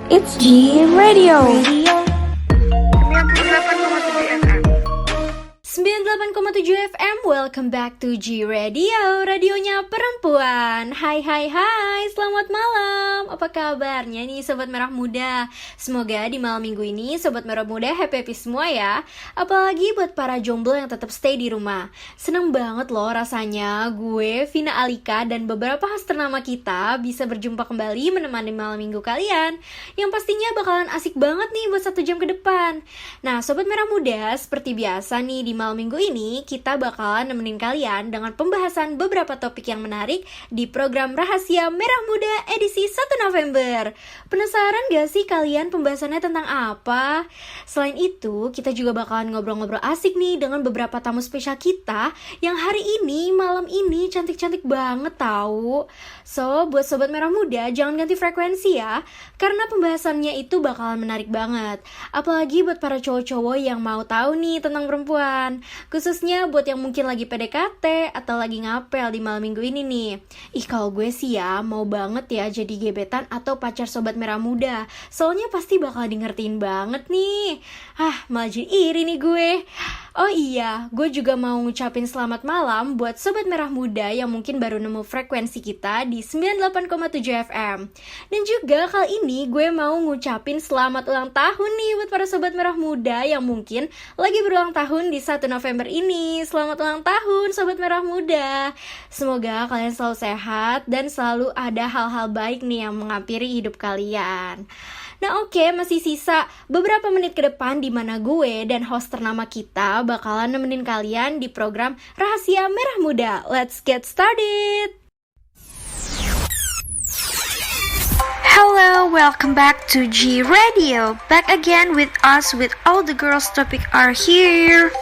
It's G Radio. 98,7 FM, welcome back to G Radio, radionya perempuan. Hai, selamat malam. Apa kabarnya nih Sobat Merah Muda? Semoga di malam minggu ini Sobat Merah Muda happy semua ya. Apalagi buat para jomblo yang tetap stay di rumah. Seneng banget loh rasanya gue, Vina Alika, dan beberapa host ternama kita bisa berjumpa kembali menemani malam minggu kalian, yang pastinya bakalan asik banget nih buat 1 jam ke depan. Nah Sobat Merah Muda, seperti biasa nih di malam minggu ini kita bakalan nemenin kalian dengan pembahasan beberapa topik yang menarik di program Rahasia Merah Muda edisi 1 November. Penasaran gak sih kalian pembahasannya tentang apa? Selain itu, kita juga bakalan ngobrol-ngobrol asik nih dengan beberapa tamu spesial kita yang hari ini, malam ini cantik-cantik banget tahu. So, buat Sobat Merah Muda jangan ganti frekuensi ya, karena pembahasannya itu bakalan menarik banget. Apalagi buat para cowok-cowok yang mau tahu nih tentang perempuan. Khususnya buat yang mungkin lagi PDKT atau lagi ngapel di malam minggu ini nih. Kalau gue sih ya mau banget ya jadi gebetan atau pacar Sobat Merah Muda. Soalnya pasti bakal di ngertiin banget nih. Malah jadi iri nih gue. Oh iya, gue juga mau ngucapin selamat malam buat Sobat Merah Muda yang mungkin baru nemu frekuensi kita di 98,7 FM. Dan juga kali ini gue mau ngucapin selamat ulang tahun nih buat para Sobat Merah Muda yang mungkin lagi berulang tahun di 1 November ini. Selamat ulang tahun Sobat Merah Muda. Semoga kalian selalu sehat dan selalu ada hal-hal baik nih yang menghampiri hidup kalian. Nah oke, masih sisa beberapa menit ke depan di mana gue dan host ternama kita bakalan nemenin kalian di program Rahasia Merah Muda. Let's get started! Hello, welcome back to G Radio. Back again with us with all the girls topic are here.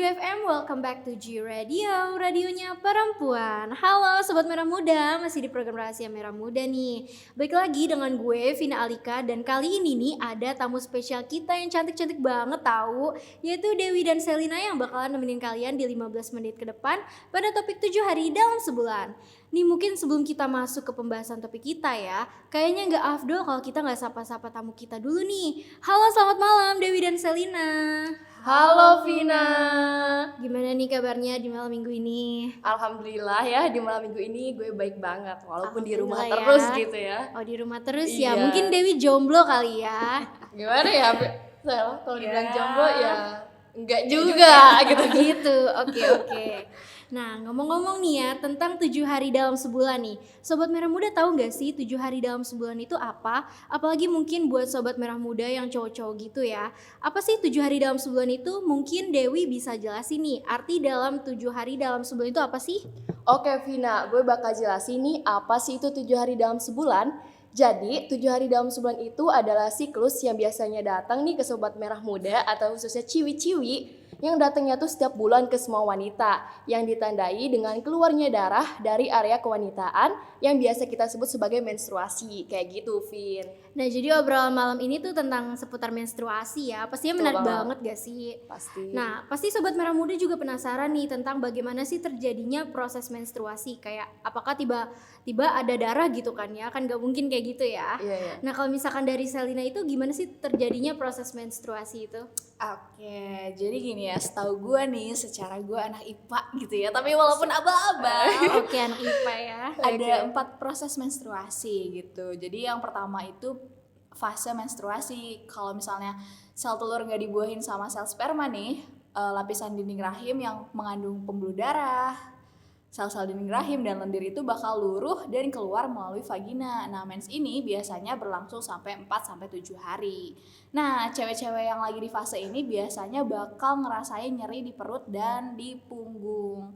FM, welcome back to G Radio, radionya perempuan. Halo Sobat Merah Muda, masih di program Rahasia Merah Muda nih. Baik lagi dengan gue, Vina Alika, dan kali ini nih ada tamu spesial kita yang cantik-cantik banget tahu, yaitu Dewi dan Selina yang bakalan nemenin kalian di 15 menit ke depan pada topik 7 hari dalam sebulan. Nih mungkin sebelum kita masuk ke pembahasan topik kita ya, kayaknya nggak afdol kalau kita nggak sapa-sapa tamu kita dulu nih. Halo selamat malam Dewi dan Selina. Halo Vina. Gimana nih kabarnya di malam minggu ini? Alhamdulillah ya, di malam minggu ini gue baik banget walaupun di rumah ya. terus gitu ya. Oh di rumah terus Iya. ya, mungkin Dewi jomblo kali ya. Gimana ya Sel, kalau dibilang jomblo ya enggak juga gitu. Gitu, oke. Nah ngomong-ngomong nih ya tentang 7 hari dalam sebulan nih, Sobat Merah Muda tahu gak sih 7 hari dalam sebulan itu apa? Apalagi mungkin buat Sobat Merah Muda yang cowok-cowok gitu ya. Apa sih 7 hari dalam sebulan itu? Mungkin Dewi bisa jelasin nih, arti dalam 7 hari dalam sebulan itu apa sih? Oke Vina, gue bakal jelasin nih apa sih itu 7 hari dalam sebulan. Jadi 7 hari dalam sebulan itu adalah siklus yang biasanya datang nih ke Sobat Merah Muda atau khususnya ciwi-ciwi yang datangnya tuh setiap bulan ke semua wanita, yang ditandai dengan keluarnya darah dari area kewanitaan yang biasa kita sebut sebagai menstruasi, kayak gitu Vin. Nah jadi obrolan malam ini tuh tentang seputar menstruasi ya, pastinya menarik banget gak sih? Pasti. Nah pasti Sobat Merah Muda juga penasaran nih tentang bagaimana sih terjadinya proses menstruasi. Kayak apakah tiba-tiba ada darah gitu kan ya, kan gak mungkin kayak gitu ya. Iya. Nah kalau misalkan dari Selina itu gimana sih terjadinya proses menstruasi itu? Oke, jadi gini ya, setahu gue nih, secara gue anak IPA gitu ya, tapi walaupun abal-abal, Oke anak IPA ya. ada 4 proses menstruasi gitu. Jadi yang pertama itu fase menstruasi. Kalau misalnya sel telur nggak dibuahin sama sel sperma nih, lapisan dinding rahim yang mengandung pembuluh darah, sel-sel dinding rahim dan lendir itu bakal luruh dan keluar melalui vagina. Nah, mens ini biasanya berlangsung sampai 4-7 hari. Nah, cewek-cewek yang lagi di fase ini biasanya bakal ngerasain nyeri di perut dan di punggung.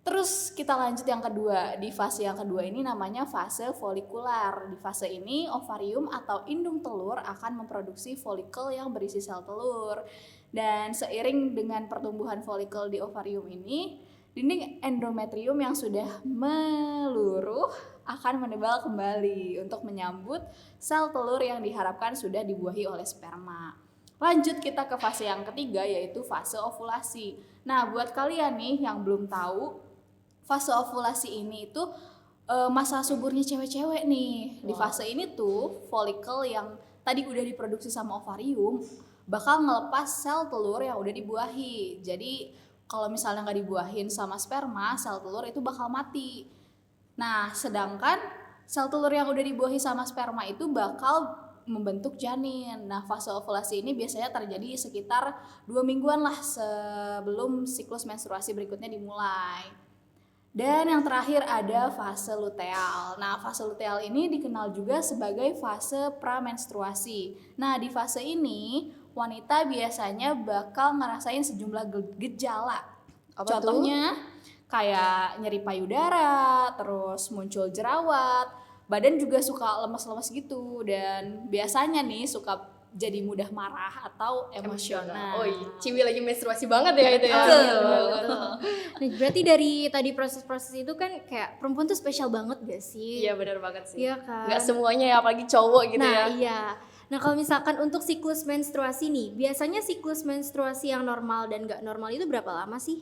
Terus kita lanjut yang kedua. Di fase yang kedua ini namanya fase folikular. Di fase ini ovarium atau indung telur akan memproduksi folikel yang berisi sel telur. Dan seiring dengan pertumbuhan folikel di ovarium ini, dinding endometrium yang sudah meluruh akan menebal kembali untuk menyambut sel telur yang diharapkan sudah dibuahi oleh sperma. Lanjut kita ke fase yang ketiga, yaitu fase ovulasi. Nah, buat kalian nih yang belum tahu, fase ovulasi ini itu masa suburnya cewek-cewek nih. Di fase ini tuh folikel yang tadi udah diproduksi sama ovarium bakal ngelepas sel telur yang udah dibuahi. Jadi kalau misalnya nggak dibuahin sama sperma, sel telur itu bakal mati. Nah, sedangkan sel telur yang udah dibuahi sama sperma itu bakal membentuk janin. Nah, fase ovulasi ini biasanya terjadi sekitar 2 mingguan lah sebelum siklus menstruasi berikutnya dimulai. Dan yang terakhir ada fase luteal. Nah, fase luteal ini dikenal juga sebagai fase pramenstruasi. Nah, di fase ini wanita biasanya bakal ngerasain sejumlah gejala. Contohnya kayak nyeri payudara, terus muncul jerawat, badan juga suka lemas-lemas gitu, dan biasanya nih suka jadi mudah marah atau emosional. Oh iya, Ciwi lagi menstruasi banget ya itu ya. Betul. Nah, berarti dari tadi proses-proses itu kan kayak perempuan tuh spesial banget gak sih? Iya benar banget sih. Iya kan? Gak semuanya ya, apalagi cowok gitu Nah, ya. iya. Nah, kalau misalkan untuk siklus menstruasi nih, biasanya siklus menstruasi yang normal dan gak normal itu berapa lama sih?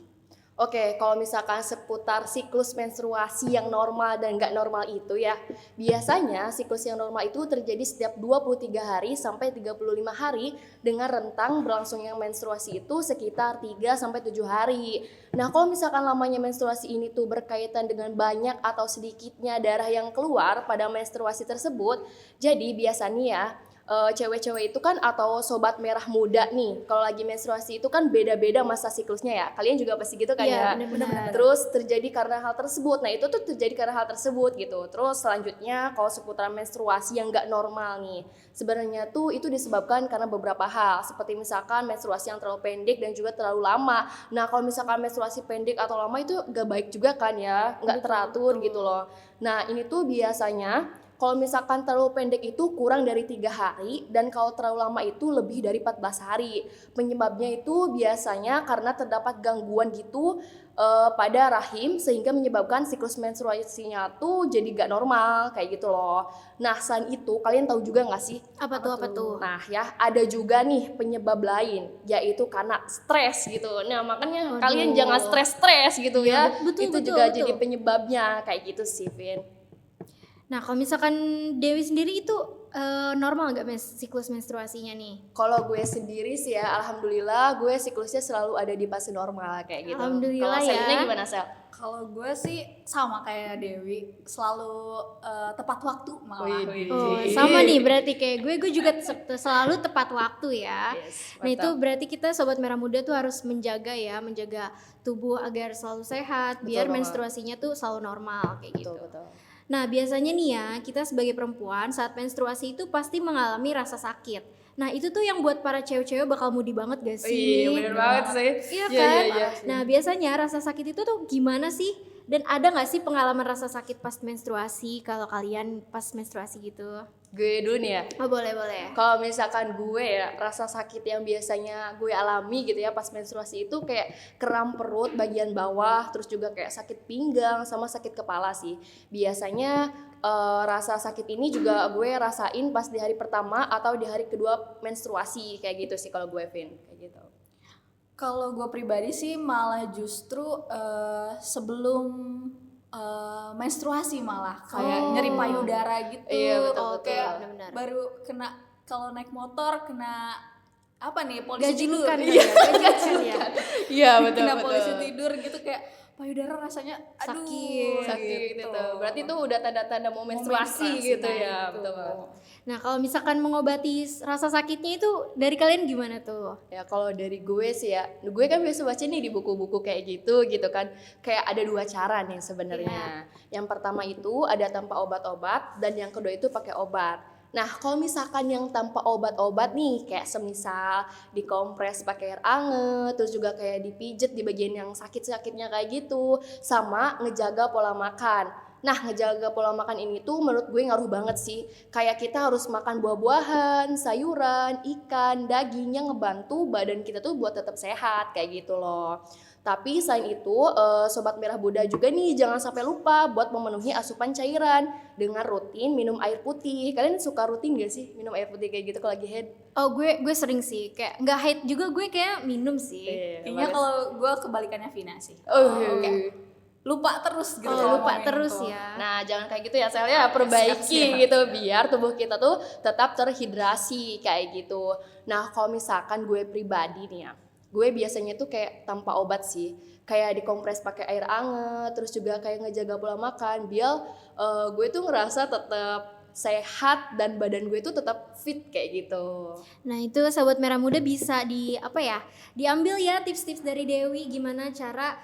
Oke, kalau misalkan seputar siklus menstruasi yang normal dan nggak normal itu ya, biasanya siklus yang normal itu terjadi setiap 23 hari sampai 35 hari dengan rentang berlangsungnya menstruasi itu sekitar 3 sampai 7 hari. Nah, kalau misalkan lamanya menstruasi ini tuh berkaitan dengan banyak atau sedikitnya darah yang keluar pada menstruasi tersebut, jadi biasanya ya cewek-cewek itu kan atau sobat merah muda nih, kalau lagi menstruasi itu kan beda-beda masa siklusnya ya. Kalian juga pasti gitu kan ya. Benar-benar. Terus terjadi karena hal tersebut. Nah, itu tuh terjadi karena hal tersebut gitu. Terus selanjutnya kalau seputar menstruasi yang nggak normal nih, sebenarnya tuh itu disebabkan karena beberapa hal, seperti misalkan menstruasi yang terlalu pendek dan juga terlalu lama. Nah, kalau misalkan menstruasi pendek atau lama itu gak baik juga kan ya, nggak teratur gitu loh. Nah, ini tuh biasanya kalau misalkan terlalu pendek itu kurang dari 3 hari, dan kalau terlalu lama itu lebih dari 14 hari. Penyebabnya itu biasanya karena terdapat gangguan gitu pada rahim, sehingga menyebabkan siklus menstruasinya tuh jadi gak normal kayak gitu loh. Nah, selain itu kalian tahu juga gak sih? Apa tuh? Nah ya, ada juga nih penyebab lain, yaitu karena stres gitu. Nah, makanya kalian jangan stres-stres gitu ya. Itu juga jadi penyebabnya kayak gitu sih, Vin. Nah, kalau misalkan Dewi sendiri itu normal nggak siklus menstruasinya nih? Kalau gue sendiri sih ya, alhamdulillah gue siklusnya selalu ada di fase normal kayak gitu. Alhamdulillah Kalau ya. Selina gimana, Sel? Kalau gue sih sama kayak Dewi, selalu tepat waktu malah. Oh, sama nih berarti kayak gue juga selalu tepat waktu ya. Yes, Nah, itu berarti kita sobat merah muda tuh harus menjaga tubuh agar selalu sehat, biar banget. menstruasinya tuh selalu normal kayak gitu. Betul. Nah, biasanya nih ya, kita sebagai perempuan saat menstruasi itu pasti mengalami rasa sakit. Nah, itu tuh yang buat para cewek-cewek bakal moody banget gak sih? Iya, bener banget sih. Iya kan? Iya. Nah, biasanya rasa sakit itu tuh gimana sih? Dan ada gak sih pengalaman rasa sakit pas menstruasi kalau kalian pas menstruasi gitu? Gue dulu nih ya. Oh, boleh. Kalau misalkan gue ya, rasa sakit yang biasanya gue alami gitu ya pas menstruasi itu kayak kram perut bagian bawah, terus juga kayak sakit pinggang sama sakit kepala sih. Biasanya rasa sakit ini juga gue rasain pas di hari pertama atau di hari kedua menstruasi kayak gitu sih kalau gue, Vin, kayak gitu. Kalau gue pribadi sih malah justru sebelum menstruasi malah kayak nyeri payudara gitu. Iya, betul. Kayak Benar-benar. baru kena, kalau naik motor kena apa nih, polisi tidur. Gajilukan Iya, ya. Iya, betul. kena polisi tidur gitu, kayak payudara rasanya aduh, sakit gitu. Berarti itu udah tanda-tanda mau menstruasi gitu ya. Betul banget. Nah, kalau misalkan mengobati rasa sakitnya itu dari kalian gimana tuh? Ya kalau dari gue sih ya, gue kan biasa baca nih di buku-buku kayak gitu kan. Kayak ada 2 cara nih sebenarnya. Yang pertama itu ada tanpa obat-obat, dan yang kedua itu pakai obat. Nah, kalau misalkan yang tanpa obat-obat nih, kayak semisal dikompres pakai air anget, terus juga kayak dipijet di bagian yang sakit-sakitnya kayak gitu, sama ngejaga pola makan. Nah, ngejaga pola makan ini tuh menurut gue ngaruh banget sih. Kayak kita harus makan buah-buahan, sayuran, ikan, daging yang ngebantu badan kita tuh buat tetap sehat kayak gitu loh. Tapi selain itu, Sobat Merah Muda juga nih jangan sampai lupa buat memenuhi asupan cairan dengan rutin minum air putih. Kalian suka rutin gak sih minum air putih kayak gitu kalau lagi haid? Oh, gue sering sih, kayak nggak haid juga gue kayak minum sih. Kayaknya kalau gue kebalikannya Vina sih. Oh, okay. lupa terus gitu. lupa ngomongin terus itu. ya. Nah, jangan kayak gitu ya Sel ya, perbaiki siap. gitu biar tubuh kita tuh tetap terhidrasi kayak gitu. Nah, kalau misalkan gue pribadi nih ya, gue biasanya tuh kayak tanpa obat sih, kayak dikompres pakai air anget, terus juga kayak ngejaga pola makan biar gue tuh ngerasa tetap sehat dan badan gue tuh tetap fit kayak gitu. Nah itu Sobat Merah Muda bisa diambil ya tips-tips dari Dewi gimana cara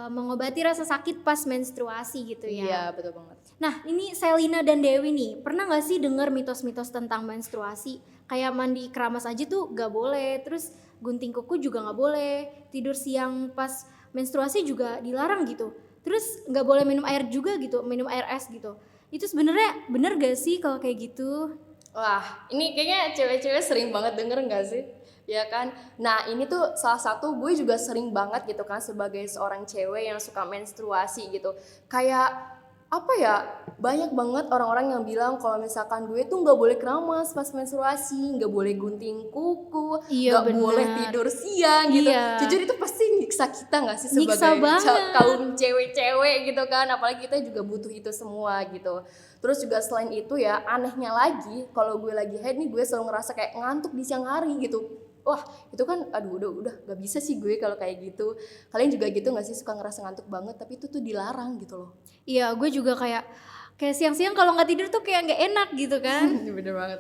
mengobati rasa sakit pas menstruasi gitu ya. Iya, betul banget. Nah ini Selina dan Dewi nih, pernah gak sih dengar mitos-mitos tentang menstruasi? Kayak mandi keramas aja tuh gak boleh, terus gunting kuku juga gak boleh, tidur siang pas menstruasi juga dilarang gitu. Terus gak boleh minum air juga gitu, minum air es gitu. Itu sebenarnya bener gak sih kalau kayak gitu? Wah, ini kayaknya cewek-cewek sering banget denger gak sih? Ya kan? Nah, ini tuh salah satu gue juga sering banget gitu kan sebagai seorang cewek yang suka menstruasi gitu. Kayak apa ya? Banyak banget orang-orang yang bilang kalau misalkan gue tuh nggak boleh keramas pas menstruasi, nggak boleh gunting kuku, Iya, nggak boleh benar. tidur siang gitu. Iya. Jujur itu pasti nyiksa kita nggak sih Nyiksa sebagai banget. kaum cewek-cewek gitu kan? Apalagi kita juga butuh itu semua gitu. Terus juga selain itu ya, anehnya lagi kalau gue lagi haid nih, gue selalu ngerasa kayak ngantuk di siang hari gitu. Wah, itu kan aduh udah gak bisa sih gue kalau kayak gitu. Kalian juga gitu gak sih, suka ngerasa ngantuk banget tapi itu tuh dilarang gitu loh. Iya, gue juga kayak siang-siang kalau nggak tidur tuh kayak nggak enak gitu kan. Bener banget.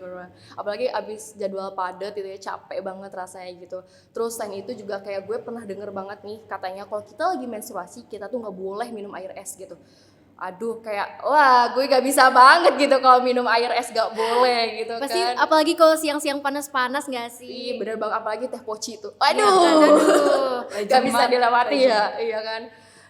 Apalagi abis jadwal padat itu ya, capek banget rasanya gitu. Terus selain itu juga kayak gue pernah denger banget nih, katanya kalau kita lagi menstruasi kita tuh gak boleh minum air es gitu. Aduh, kayak wah gue gak bisa banget gitu kalau minum air es gak boleh gitu. Pasti kan. apalagi kalau siang-siang panas-panas nggak Iya sih? bener banget, apalagi teh poci tuh. Iya Aduh, kan, aduh. gak bisa dilewati ya, iya kan.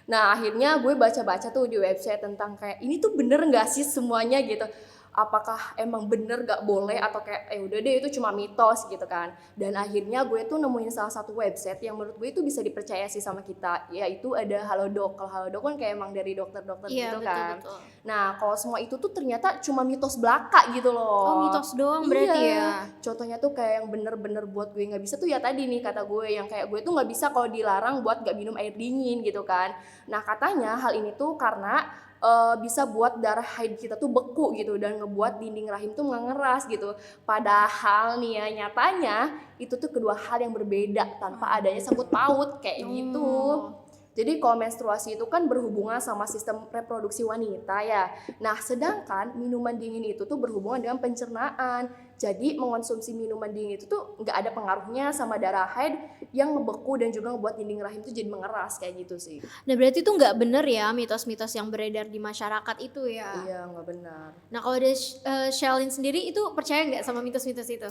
Nah akhirnya gue baca-baca tuh di website tentang kayak ini tuh bener gak sih semuanya gitu. Apakah emang bener gak boleh atau kayak udah deh itu cuma mitos gitu kan. Dan akhirnya gue tuh nemuin salah satu website yang menurut gue itu bisa dipercaya sih sama kita, yaitu ada Halodoc. Kalau Halodoc kan kayak emang dari dokter-dokter Iya, gitu betul, kan. betul. Nah kalau semua itu tuh ternyata cuma mitos belaka gitu loh. Oh, mitos doang berarti Iya. ya. Contohnya tuh kayak yang bener-bener buat gue nggak bisa tuh ya tadi nih kata gue, yang kayak gue tuh nggak bisa kalau dilarang buat nggak minum air dingin gitu kan. Nah katanya hal ini tuh karena bisa buat darah haid kita tuh beku gitu dan ngebuat dinding rahim tuh mengeras gitu. Padahal nih ya nyatanya itu tuh kedua hal yang berbeda tanpa adanya sangkut paut kayak gitu. Jadi kalau menstruasi itu kan berhubungan sama sistem reproduksi wanita ya. Nah sedangkan minuman dingin itu tuh berhubungan dengan pencernaan. Jadi mengonsumsi minuman dingin itu tuh nggak ada pengaruhnya sama darah haid yang ngebeku dan juga ngebuat dinding rahim tuh jadi mengeras kayak gitu sih. Nah berarti itu nggak bener ya mitos-mitos yang beredar di masyarakat itu ya. Iya nggak benar. Nah kalau dari Shalin sendiri itu percaya nggak sama mitos-mitos itu?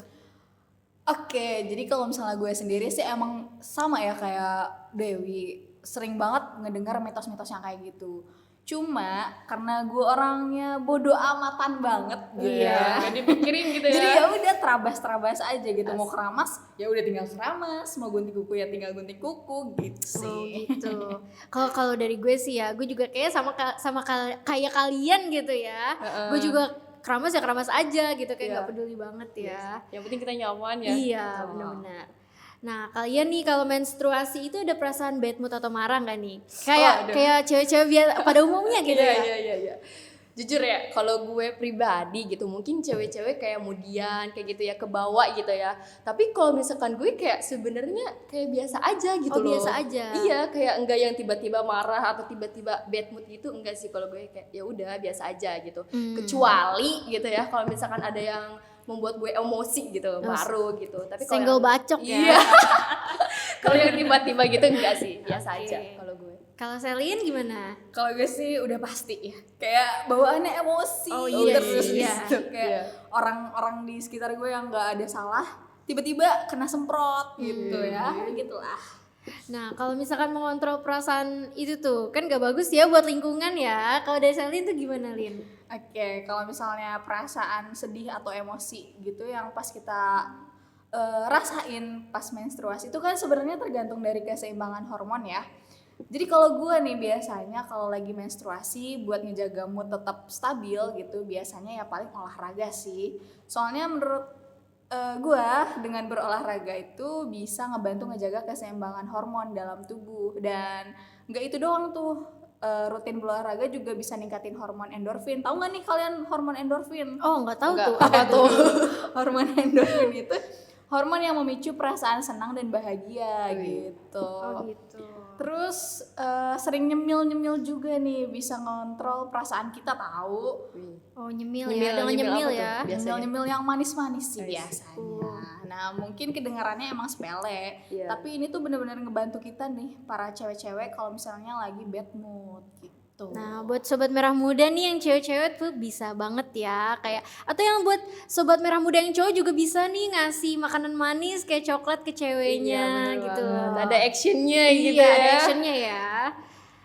Oke, jadi kalau misalnya gue sendiri sih emang sama ya kayak Dewi, sering banget ngedengar mitos-mitos yang kayak gitu. Cuma karena gue orangnya bodoh amatan banget gitu. Iya. Gak dipikirin gitu ya. Jadi ya udah terabas aja gitu. Mau keramas ya udah tinggal keramas, mau gunting kuku ya tinggal gunting kuku gitu sih. Oh gitu. Kalau dari gue sih ya, gue juga kayak kayak kalian gitu ya. Gue juga keramas ya keramas aja gitu, kayak nggak peduli banget ya. Yang penting kita nyaman ya. Iya, benar-benar. Nah, kalian nih kalau menstruasi itu ada perasaan bad mood atau marah nggak nih? Kayak cewek-cewek pada umumnya gitu ya. Iya. Jujur ya, kalau gue pribadi gitu, mungkin cewek-cewek kayak kemudian kayak gitu ya, kebawa gitu ya. Tapi kalau misalkan gue kayak sebenarnya kayak biasa aja gitu Oh, loh. biasa aja. Iya, kayak enggak yang tiba-tiba marah atau tiba-tiba bad mood gitu, enggak sih kalau gue kayak ya udah biasa aja gitu. Kecuali gitu ya, kalau misalkan ada yang membuat gue emosi gitu, baru gitu. Tapi kalau Senggol yang- bacok ya. Iya. Kalau yang tiba-tiba gitu enggak sih, biasa aja kalau gue. Kalau Selin gimana? Kalau gue sih udah pasti ya, kayak bawaannya emosi. Oh, iya, terus iya. gitu. Kayak orang-orang di sekitar gue yang nggak ada salah, tiba-tiba kena semprot gitu ya, gitulah. Nah, kalau misalkan mengontrol perasaan itu tuh kan gak bagus ya buat lingkungan ya. Kalau dari Selin tuh gimana, Lin? Oke, kalau misalnya perasaan sedih atau emosi gitu yang pas kita rasain pas menstruasi itu kan sebenarnya tergantung dari keseimbangan hormon ya. Jadi kalau gue nih biasanya kalau lagi menstruasi buat ngejaga mood tetap stabil gitu, biasanya ya paling olahraga sih. Soalnya menurut gue dengan berolahraga itu bisa ngebantu ngejaga keseimbangan hormon dalam tubuh. Dan nggak itu doang tuh, rutin berolahraga juga bisa ningkatin hormon endorfin. Tahu nggak nih kalian hormon endorfin? Oh, nggak tahu Enggak, tuh. apa tuh? Hormon endorfin itu hormon yang memicu perasaan senang dan bahagia gitu. Oh gitu. Terus sering nyemil-nyemil juga nih, bisa ngontrol perasaan kita tahu. Oh, nyemil Nyemil, ya, dengan nyemil nyemil apa ya. tuh? Biasanya. Nyemil-nyemil yang manis-manis sih Nice. biasanya. Nah mungkin kedengarannya emang sepele, Iya. tapi ini tuh bener-bener ngebantu kita nih para cewek-cewek kalau misalnya lagi bad mood gitu. Nah, buat sobat merah muda nih yang cewek-cewek tuh bisa banget ya, kayak atau yang buat sobat merah muda yang cowok juga bisa nih ngasih makanan manis kayak coklat ke ceweknya Iya, bener gitu. banget. Ada actionnya gitu Iya, ya. ada actionnya ya.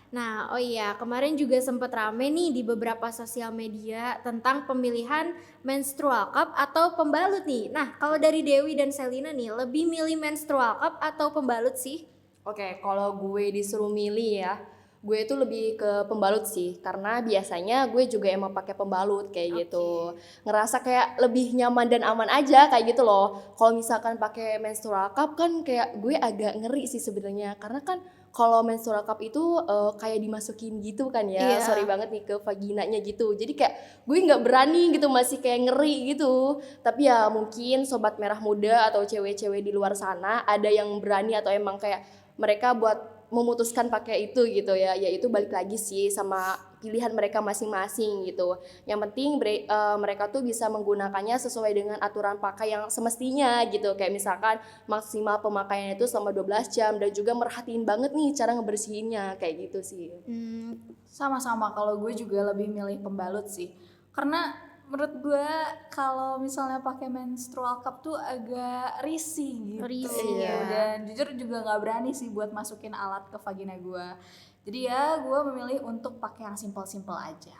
Nah, oh iya, kemarin juga sempat rame nih di beberapa sosial media tentang pemilihan menstrual cup atau pembalut nih. Nah, kalau dari Dewi dan Selina nih, lebih milih menstrual cup atau pembalut sih? Oke, kalau gue disuruh milih ya, gue itu lebih ke pembalut sih, karena biasanya gue juga emang pakai pembalut kayak gitu. Ngerasa kayak lebih nyaman dan aman aja kayak gitu loh. Kalau misalkan pakai menstrual cup kan kayak gue agak ngeri sih sebenarnya, karena kan kalau menstrual cup itu kayak dimasukin gitu kan ya, Iya. sorry banget nih ke vaginanya gitu. Jadi kayak gue nggak berani gitu, masih kayak ngeri gitu. Tapi ya mungkin sobat merah muda atau cewek-cewek di luar sana ada yang berani atau emang kayak mereka buat memutuskan pakai itu gitu ya, yaitu balik lagi sih sama pilihan mereka masing-masing gitu. Yang penting mereka tuh bisa menggunakannya sesuai dengan aturan pakai yang semestinya gitu. Kayak misalkan maksimal pemakaiannya itu selama 12 jam dan juga merhatiin banget nih cara ngebersihinnya kayak gitu sih. Sama-sama, kalau gue juga lebih milih pembalut sih, karena menurut gue kalau misalnya pakai menstrual cup tuh agak risih gitu. Risih ya. Dan jujur juga nggak berani sih buat masukin alat ke vagina gue. Jadi ya gue memilih untuk pakai yang simpel-simpel aja.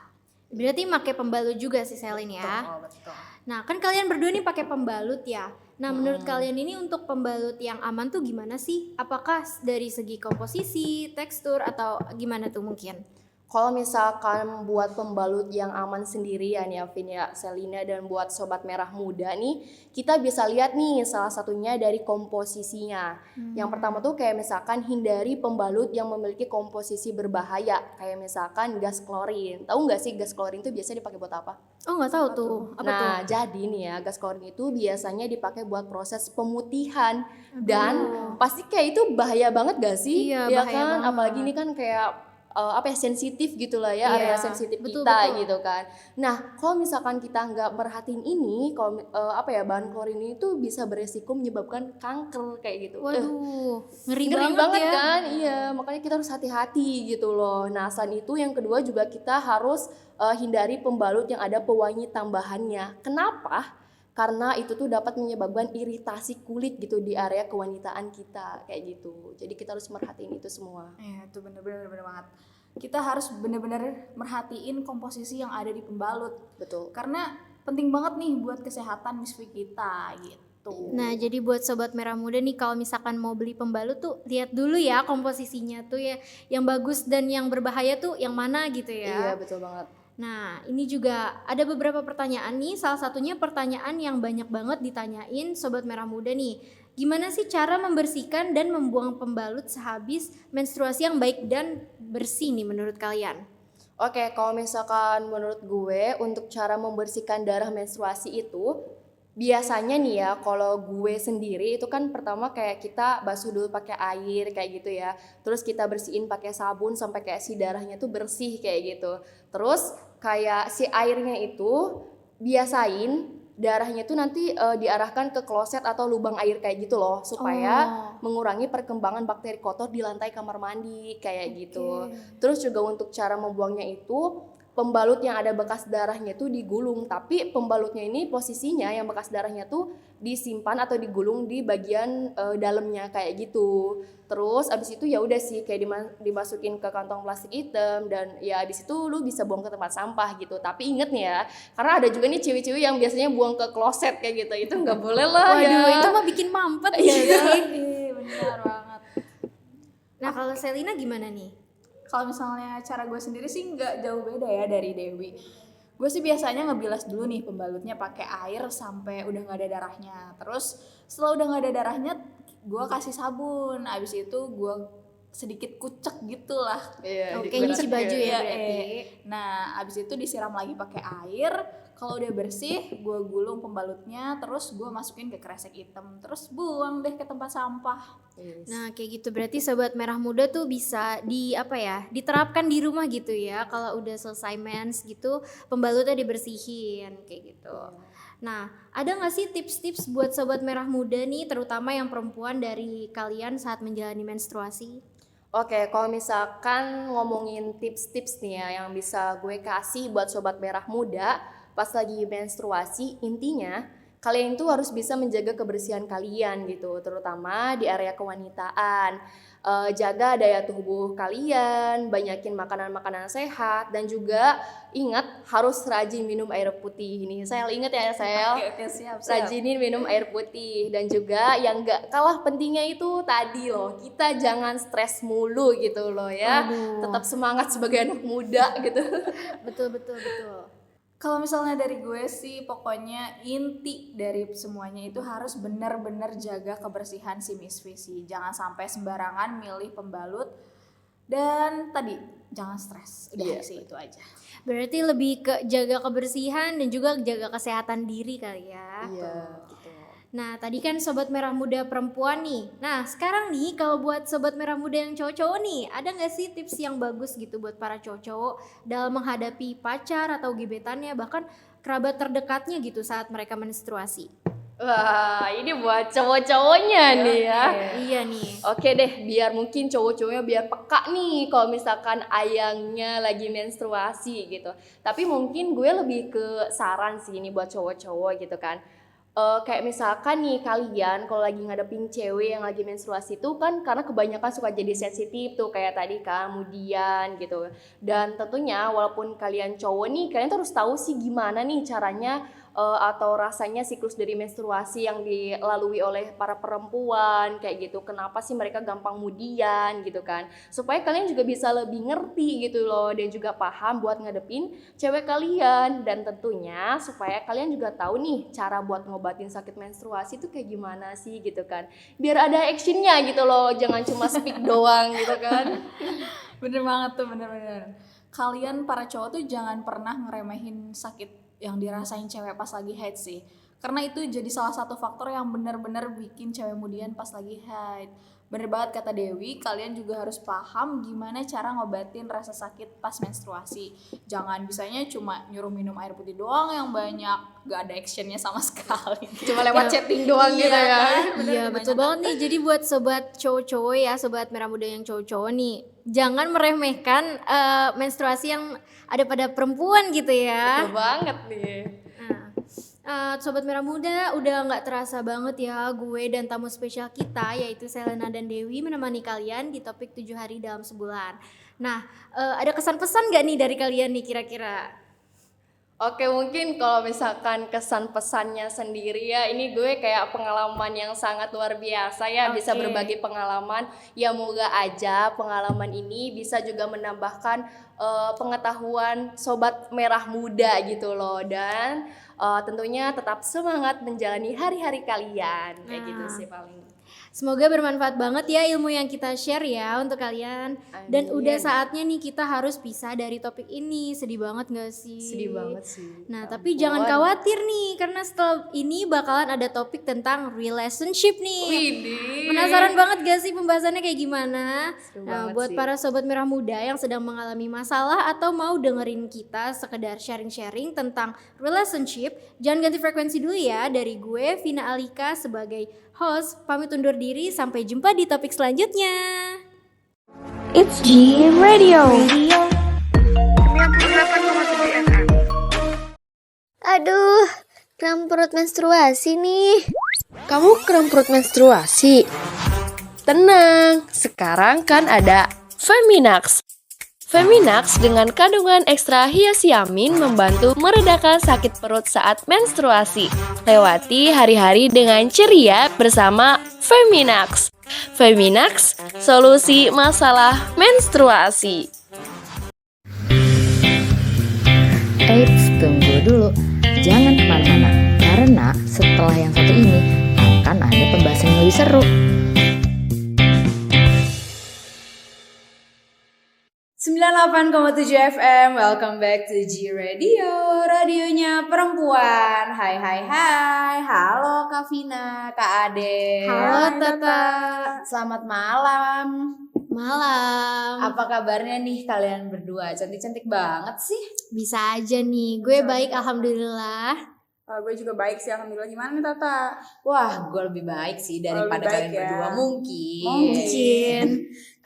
Berarti pakai pembalut juga sih Selin ya. Betul. Nah, kan kalian berdua nih pakai pembalut ya. Nah, menurut kalian ini untuk pembalut yang aman tuh gimana sih? Apakah dari segi komposisi, tekstur, atau gimana tuh mungkin? Kalau misalkan buat pembalut yang aman sendirian ya Vin ya, Selina, dan buat sobat merah muda nih, kita bisa lihat nih salah satunya dari komposisinya. Yang pertama tuh kayak misalkan hindari pembalut yang memiliki komposisi berbahaya, kayak misalkan gas klorin. Tahu nggak sih gas klorin itu biasanya dipakai buat apa? Oh, nggak tahu tuh. Apa tuh? Nah, jadi nih ya, gas klorin itu biasanya dipakai buat proses pemutihan dan pasti kayak itu bahaya banget gak sih? Iya, Ya bahaya kan, banget. apalagi ini kan kayak sensitif gitulah ya, Iya, area sensitif betul, kita betul. gitu kan. Nah, kalau misalkan kita nggak merhatiin ini, kalau bahan klorin itu bisa beresiko menyebabkan kanker kayak gitu. Waduh, ngeri Ngeri banget banget ya. kan, iya, makanya kita harus hati-hati gitu loh. Nah, selain itu yang kedua juga kita harus hindari pembalut yang ada pewangi tambahannya. Kenapa? Karena itu tuh dapat menyebabkan iritasi kulit gitu di area kewanitaan kita kayak gitu. Jadi kita harus merhatiin itu semua. Iya, itu bener banget. Kita harus bener-bener merhatiin komposisi yang ada di pembalut. Betul. Karena penting banget nih buat kesehatan misfi kita gitu. Nah, jadi buat sobat merah muda nih, kalau misalkan mau beli pembalut tuh lihat dulu ya komposisinya tuh ya, yang bagus dan yang berbahaya tuh yang mana gitu ya. Iya, betul banget. Nah, ini juga ada beberapa pertanyaan nih. Salah satunya pertanyaan yang banyak banget ditanyain sobat merah muda nih. Gimana sih cara membersihkan dan membuang pembalut sehabis menstruasi yang baik dan bersih nih menurut kalian? Oke, kalau misalkan menurut gue untuk cara membersihkan darah menstruasi itu biasanya nih ya, kalau gue sendiri itu kan pertama kayak kita basuh dulu pakai air kayak gitu ya. Terus kita bersihin pakai sabun sampai kayak si darahnya tuh bersih kayak gitu. Terus kayak si airnya itu biasain darahnya tuh nanti diarahkan ke kloset atau lubang air kayak gitu loh, supaya mengurangi perkembangan bakteri kotor di lantai kamar mandi kayak gitu. Terus juga untuk cara membuangnya itu pembalut yang ada bekas darahnya tuh digulung, tapi pembalutnya ini posisinya yang bekas darahnya tuh disimpan atau digulung di bagian dalamnya kayak gitu. Terus abis itu ya udah sih kayak dimasukin ke kantong plastik hitam dan ya abis itu lu bisa buang ke tempat sampah gitu. Tapi inget nih ya, karena ada juga nih cewek-cewek yang biasanya buang ke kloset kayak gitu, itu nggak boleh lah ya. Waduh, itu mah bikin mampet ya. Iya, benar banget. Nah, kalau Selina gimana nih? Kalau misalnya cara gue sendiri sih nggak jauh beda ya dari Dewi. Gue sih biasanya ngebilas dulu nih pembalutnya pakai air sampai udah nggak ada darahnya. Terus setelah udah nggak ada darahnya, gue kasih sabun. Abis itu gue sedikit kucek gitu lah. Iya, Oke, nyuci baju ya Iya, berarti. Nah, abis itu disiram lagi pakai air. Kalau udah bersih, gue gulung pembalutnya, terus gue masukin ke kresek hitam, terus buang deh ke tempat sampah. Yes. Nah, kayak gitu berarti sobat merah muda tuh bisa diterapkan di rumah gitu ya. Kalau udah selesai mens gitu, pembalutnya dibersihin kayak gitu. Nah, ada nggak sih tips-tips buat sobat merah muda nih, terutama yang perempuan dari kalian saat menjalani menstruasi? Oke, kalau misalkan ngomongin tips-tips nih ya yang bisa gue kasih buat sobat merah muda pas lagi menstruasi, intinya kalian itu harus bisa menjaga kebersihan kalian gitu, terutama di area kewanitaan. Jaga daya tubuh kalian, banyakin makanan-makanan sehat, dan juga ingat harus rajin minum air putih. Nih, Sel, ingat ya Sel? Oke, siap. Rajinin minum air putih, dan juga yang gak kalah pentingnya itu tadi loh, kita jangan stres mulu gitu loh ya. Aduh. Tetap semangat sebagai anak muda gitu. Betul. Kalau misalnya dari gue sih, pokoknya inti dari semuanya itu harus benar-benar jaga kebersihan si Miss Visi. Jangan sampai sembarangan milih pembalut, dan tadi jangan stres. Udah Iya. sih itu aja. Berarti lebih ke jaga kebersihan dan juga jaga kesehatan diri kali ya. Iya, gitu. Nah, tadi kan sobat merah muda perempuan nih. Nah, sekarang nih kalau buat sobat merah muda yang cowok-cowok nih, ada nggak sih tips yang bagus gitu buat para cowok-cowok dalam menghadapi pacar atau gebetannya, bahkan kerabat terdekatnya gitu saat mereka menstruasi? Wah, ini buat cowok-cowoknya nih ya. Iya nih. Oke deh, biar mungkin cowok-cowoknya biar peka nih kalau misalkan ayangnya lagi menstruasi gitu. Tapi mungkin gue lebih ke saran sih ini buat cowok-cowok gitu kan. Kayak misalkan nih kalian kalau lagi ngadepin cewek yang lagi menstruasi itu kan karena kebanyakan suka jadi sensitif tuh kayak tadi kemudian gitu. Dan tentunya walaupun kalian cowok nih, kalian tuh harus tahu sih gimana nih caranya atau rasanya siklus dari menstruasi yang dilalui oleh para perempuan kayak gitu. Kenapa sih mereka gampang mudian gitu kan? Supaya kalian juga bisa lebih ngerti gitu loh, dan juga paham buat ngadepin cewek kalian. Dan tentunya supaya kalian juga tahu nih cara buat ngobatin sakit menstruasi itu kayak gimana sih gitu kan. Biar ada actionnya gitu loh, jangan cuma speak doang gitu kan. Bener banget tuh, bener-bener. Kalian para cowok tuh jangan pernah ngeremehin sakit yang dirasain cewek pas lagi haid sih. Karena itu jadi salah satu faktor yang bener-bener bikin cewek mudian pas lagi haid. Bener banget kata Dewi, kalian juga harus paham gimana cara ngobatin rasa sakit pas menstruasi. Jangan bisanya cuma nyuruh minum air putih doang yang banyak, gak ada actionnya sama sekali. Cuma lewat chatting doang gitu ya. Kan? Iya, betul banget nih. Jadi buat sobat cowok-cowok ya, sobat merah muda yang cowok-cowok nih, jangan meremehkan menstruasi yang ada pada perempuan gitu ya. Betul banget nih. Sobat merah muda, udah nggak terasa banget ya gue dan tamu spesial kita yaitu Selena dan Dewi menemani kalian di topik 7 hari dalam sebulan. Nah, ada kesan pesan nggak nih dari kalian nih kira-kira? Oke, mungkin kalau misalkan kesan pesannya sendiri ya, ini gue kayak pengalaman yang sangat luar biasa ya, bisa Oke. berbagi pengalaman. Ya moga aja pengalaman ini bisa juga menambahkan pengetahuan sobat merah muda gitu loh, dan tentunya tetap semangat menjalani hari-hari kalian kayak gitu Nah. sih paling. Semoga bermanfaat banget ya ilmu yang kita share ya untuk kalian. Dan Amin. udah saatnya nih kita harus pisah dari topik ini. Sedih banget gak sih? Sedih banget sih. Nah, Ya tapi ampun. jangan khawatir nih, karena setelah ini bakalan ada topik tentang relationship nih. Widih. Penasaran banget gak sih pembahasannya kayak gimana? Seru Nah, banget buat sih. para sobat merah muda yang sedang mengalami masalah atau mau dengerin kita sekedar sharing-sharing tentang relationship, jangan ganti frekuensi dulu ya. Dari gue, Vina Alika sebagai host, pamit undur diri. Sampai jumpa di topik selanjutnya. It's G Radio. 98,7 FM. Aduh, kram perut menstruasi nih. Kamu kram perut menstruasi? Tenang, sekarang kan ada Feminax. Feminax dengan kandungan ekstra hiasiamin membantu meredakan sakit perut saat menstruasi. Lewati hari-hari dengan ceria bersama Feminax. Feminax, solusi masalah menstruasi. Eits, tunggu dulu. Jangan kemana-mana, karena setelah yang satu ini akan ada pembahasan yang lebih seru. 98,7 FM, welcome back to G Radio, radionya perempuan. Hai, halo Kak Vina, Kak Ade. Halo Tata. Selamat malam. Malam. Apa kabarnya nih kalian berdua? Cantik-cantik banget sih. Bisa aja nih, gue baik alhamdulillah. Gue juga baik sih, alhamdulillah. Gimana nih Tata? Wah, gue lebih baik sih daripada lebih baik kalian ya. berdua. Mungkin.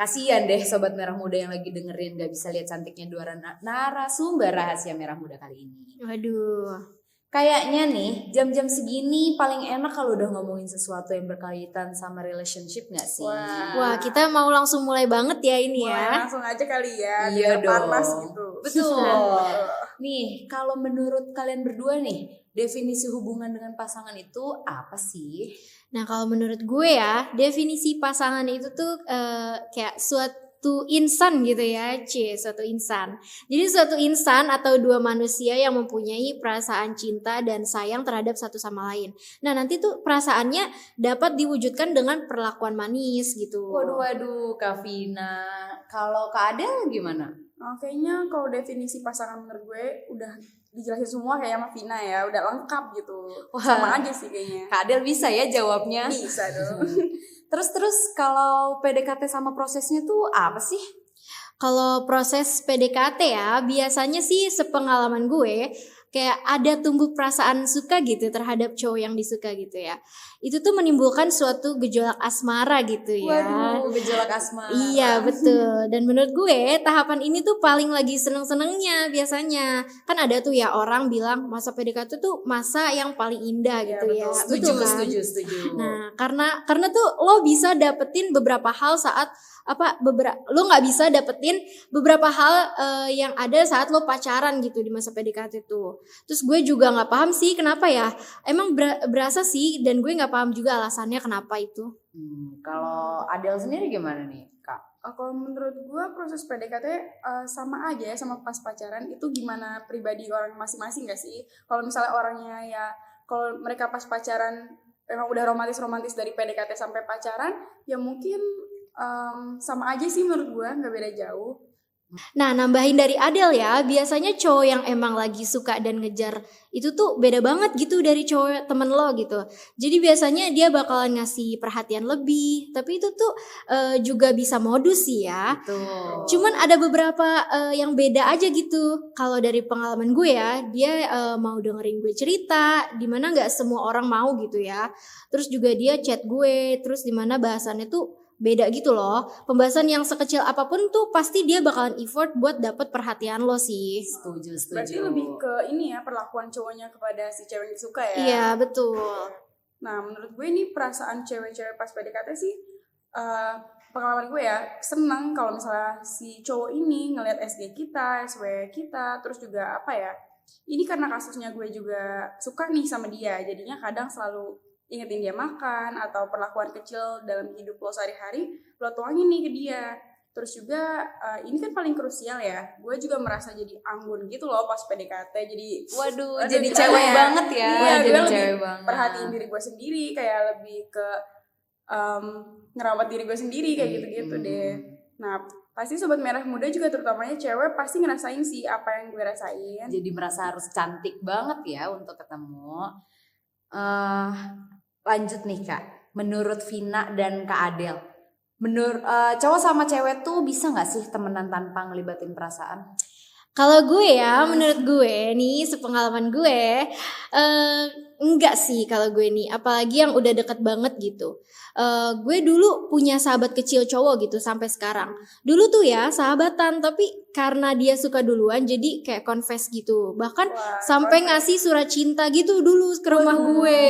Kasian deh Sobat Merah Muda yang lagi dengerin gak bisa lihat cantiknya dua narasumber rahasia Merah Muda kali ini. Waduh. Kayaknya nih jam-jam segini paling enak kalau udah ngomongin sesuatu yang berkaitan sama relationship gak sih? Wah, kita mau langsung mulai banget ya ini Mulai ya. langsung aja kali ya, Iya biar panas dong. gitu. Betul. Nih kalau menurut kalian berdua nih, definisi hubungan dengan pasangan itu apa sih? Nah, kalau menurut gue ya, definisi pasangan itu tuh kayak suatu insan gitu ya, suatu insan. Jadi suatu insan atau dua manusia yang mempunyai perasaan cinta dan sayang terhadap satu sama lain. Nah, nanti tuh perasaannya dapat diwujudkan dengan perlakuan manis gitu. Waduh Kak Vina. Kalau Kak Adel gimana? Kayaknya kalau definisi pasangan menurut gue udah dijelasin semua kayak sama Vina ya, udah lengkap gitu. Wah. Sama aja sih kayaknya. Kak Adel bisa ya jawabnya? Bisa dong. Terus kalau PDKT sama prosesnya tuh apa sih? Kalau proses PDKT ya, biasanya sih sepengalaman gue kayak ada tumbuh perasaan suka gitu terhadap cowok yang disuka gitu ya. Itu tuh menimbulkan suatu gejolak asmara gitu ya. Waduh, gejolak asmara. Iya betul. Dan menurut gue tahapan ini tuh paling lagi seneng-senengnya biasanya. Kan ada tuh ya orang bilang masa PDKT tuh masa yang paling indah gitu ya. Setuju, Betul kan? setuju. Nah, karena tuh lo bisa dapetin beberapa hal saat lo nggak bisa dapetin beberapa hal yang ada saat lo pacaran gitu di masa PDKT tuh. Terus gue juga nggak paham sih kenapa ya. Emang berasa sih dan gue nggak paham juga alasannya kenapa itu. Kalau Adel sendiri gimana nih Kak? Kalau menurut gue proses PDKT sama aja ya sama pas pacaran. Itu gimana pribadi orang masing-masing gak sih? Kalau misalnya orangnya ya, kalau mereka pas pacaran emang udah romantis dari PDKT sampai pacaran, ya mungkin sama aja sih menurut gue, nggak beda jauh. Nah, nambahin dari Adel ya, biasanya cowok yang emang lagi suka dan ngejar itu tuh beda banget gitu dari cowok temen lo gitu. Jadi biasanya dia bakalan ngasih perhatian lebih, tapi itu tuh juga bisa modus sih ya. Betul. Cuman ada beberapa yang beda aja gitu. Kalau dari pengalaman gue ya, dia mau dengerin gue cerita, dimana nggak semua orang mau gitu ya. Terus juga dia chat gue, terus dimana bahasannya tuh beda gitu loh. Pembahasan yang sekecil apapun tuh pasti dia bakalan effort buat dapet perhatian lo sih. Setuju. Berarti lebih ke ini ya, perlakuan cowoknya kepada si cewek yang disuka ya. Iya betul. Nah menurut gue ini perasaan cewek-cewek pas PDKT sih, pengalaman gue ya, seneng kalau misalnya si cowok ini ngelihat SG kita, SW kita, terus juga apa ya, ini karena kasusnya gue juga suka nih sama dia, jadinya kadang selalu ingetin dia makan atau perlakuan kecil dalam hidup lo sehari-hari lo tuangin nih ke dia. Terus juga ini kan paling krusial ya, gue juga merasa jadi anggun gitu loh pas PDKT. Waduh, jadi cewek banget ya. Iya, Jadi gue lebih cewek banget. perhatiin diri gue sendiri, kayak lebih ke ngerawat diri gue sendiri kayak gitu-gitu deh. Nah pasti Sobat Merah Muda juga terutamanya cewek pasti ngerasain sih apa yang gue rasain. Jadi merasa harus cantik banget ya untuk ketemu. Lanjut nih Kak, menurut Vina dan Kak Adel, menurut cowok sama cewek tuh bisa nggak sih temenan tanpa ngelibatin perasaan? Kalau gue ya, menurut gue nih, sepengalaman gue, enggak sih kalau gue nih, apalagi yang udah deket banget gitu. Gue dulu punya sahabat kecil cowok gitu sampai sekarang. Dulu tuh ya sahabatan, tapi karena dia suka duluan jadi kayak confess gitu. Bahkan sampai ngasih surat cinta gitu dulu ke rumah gue.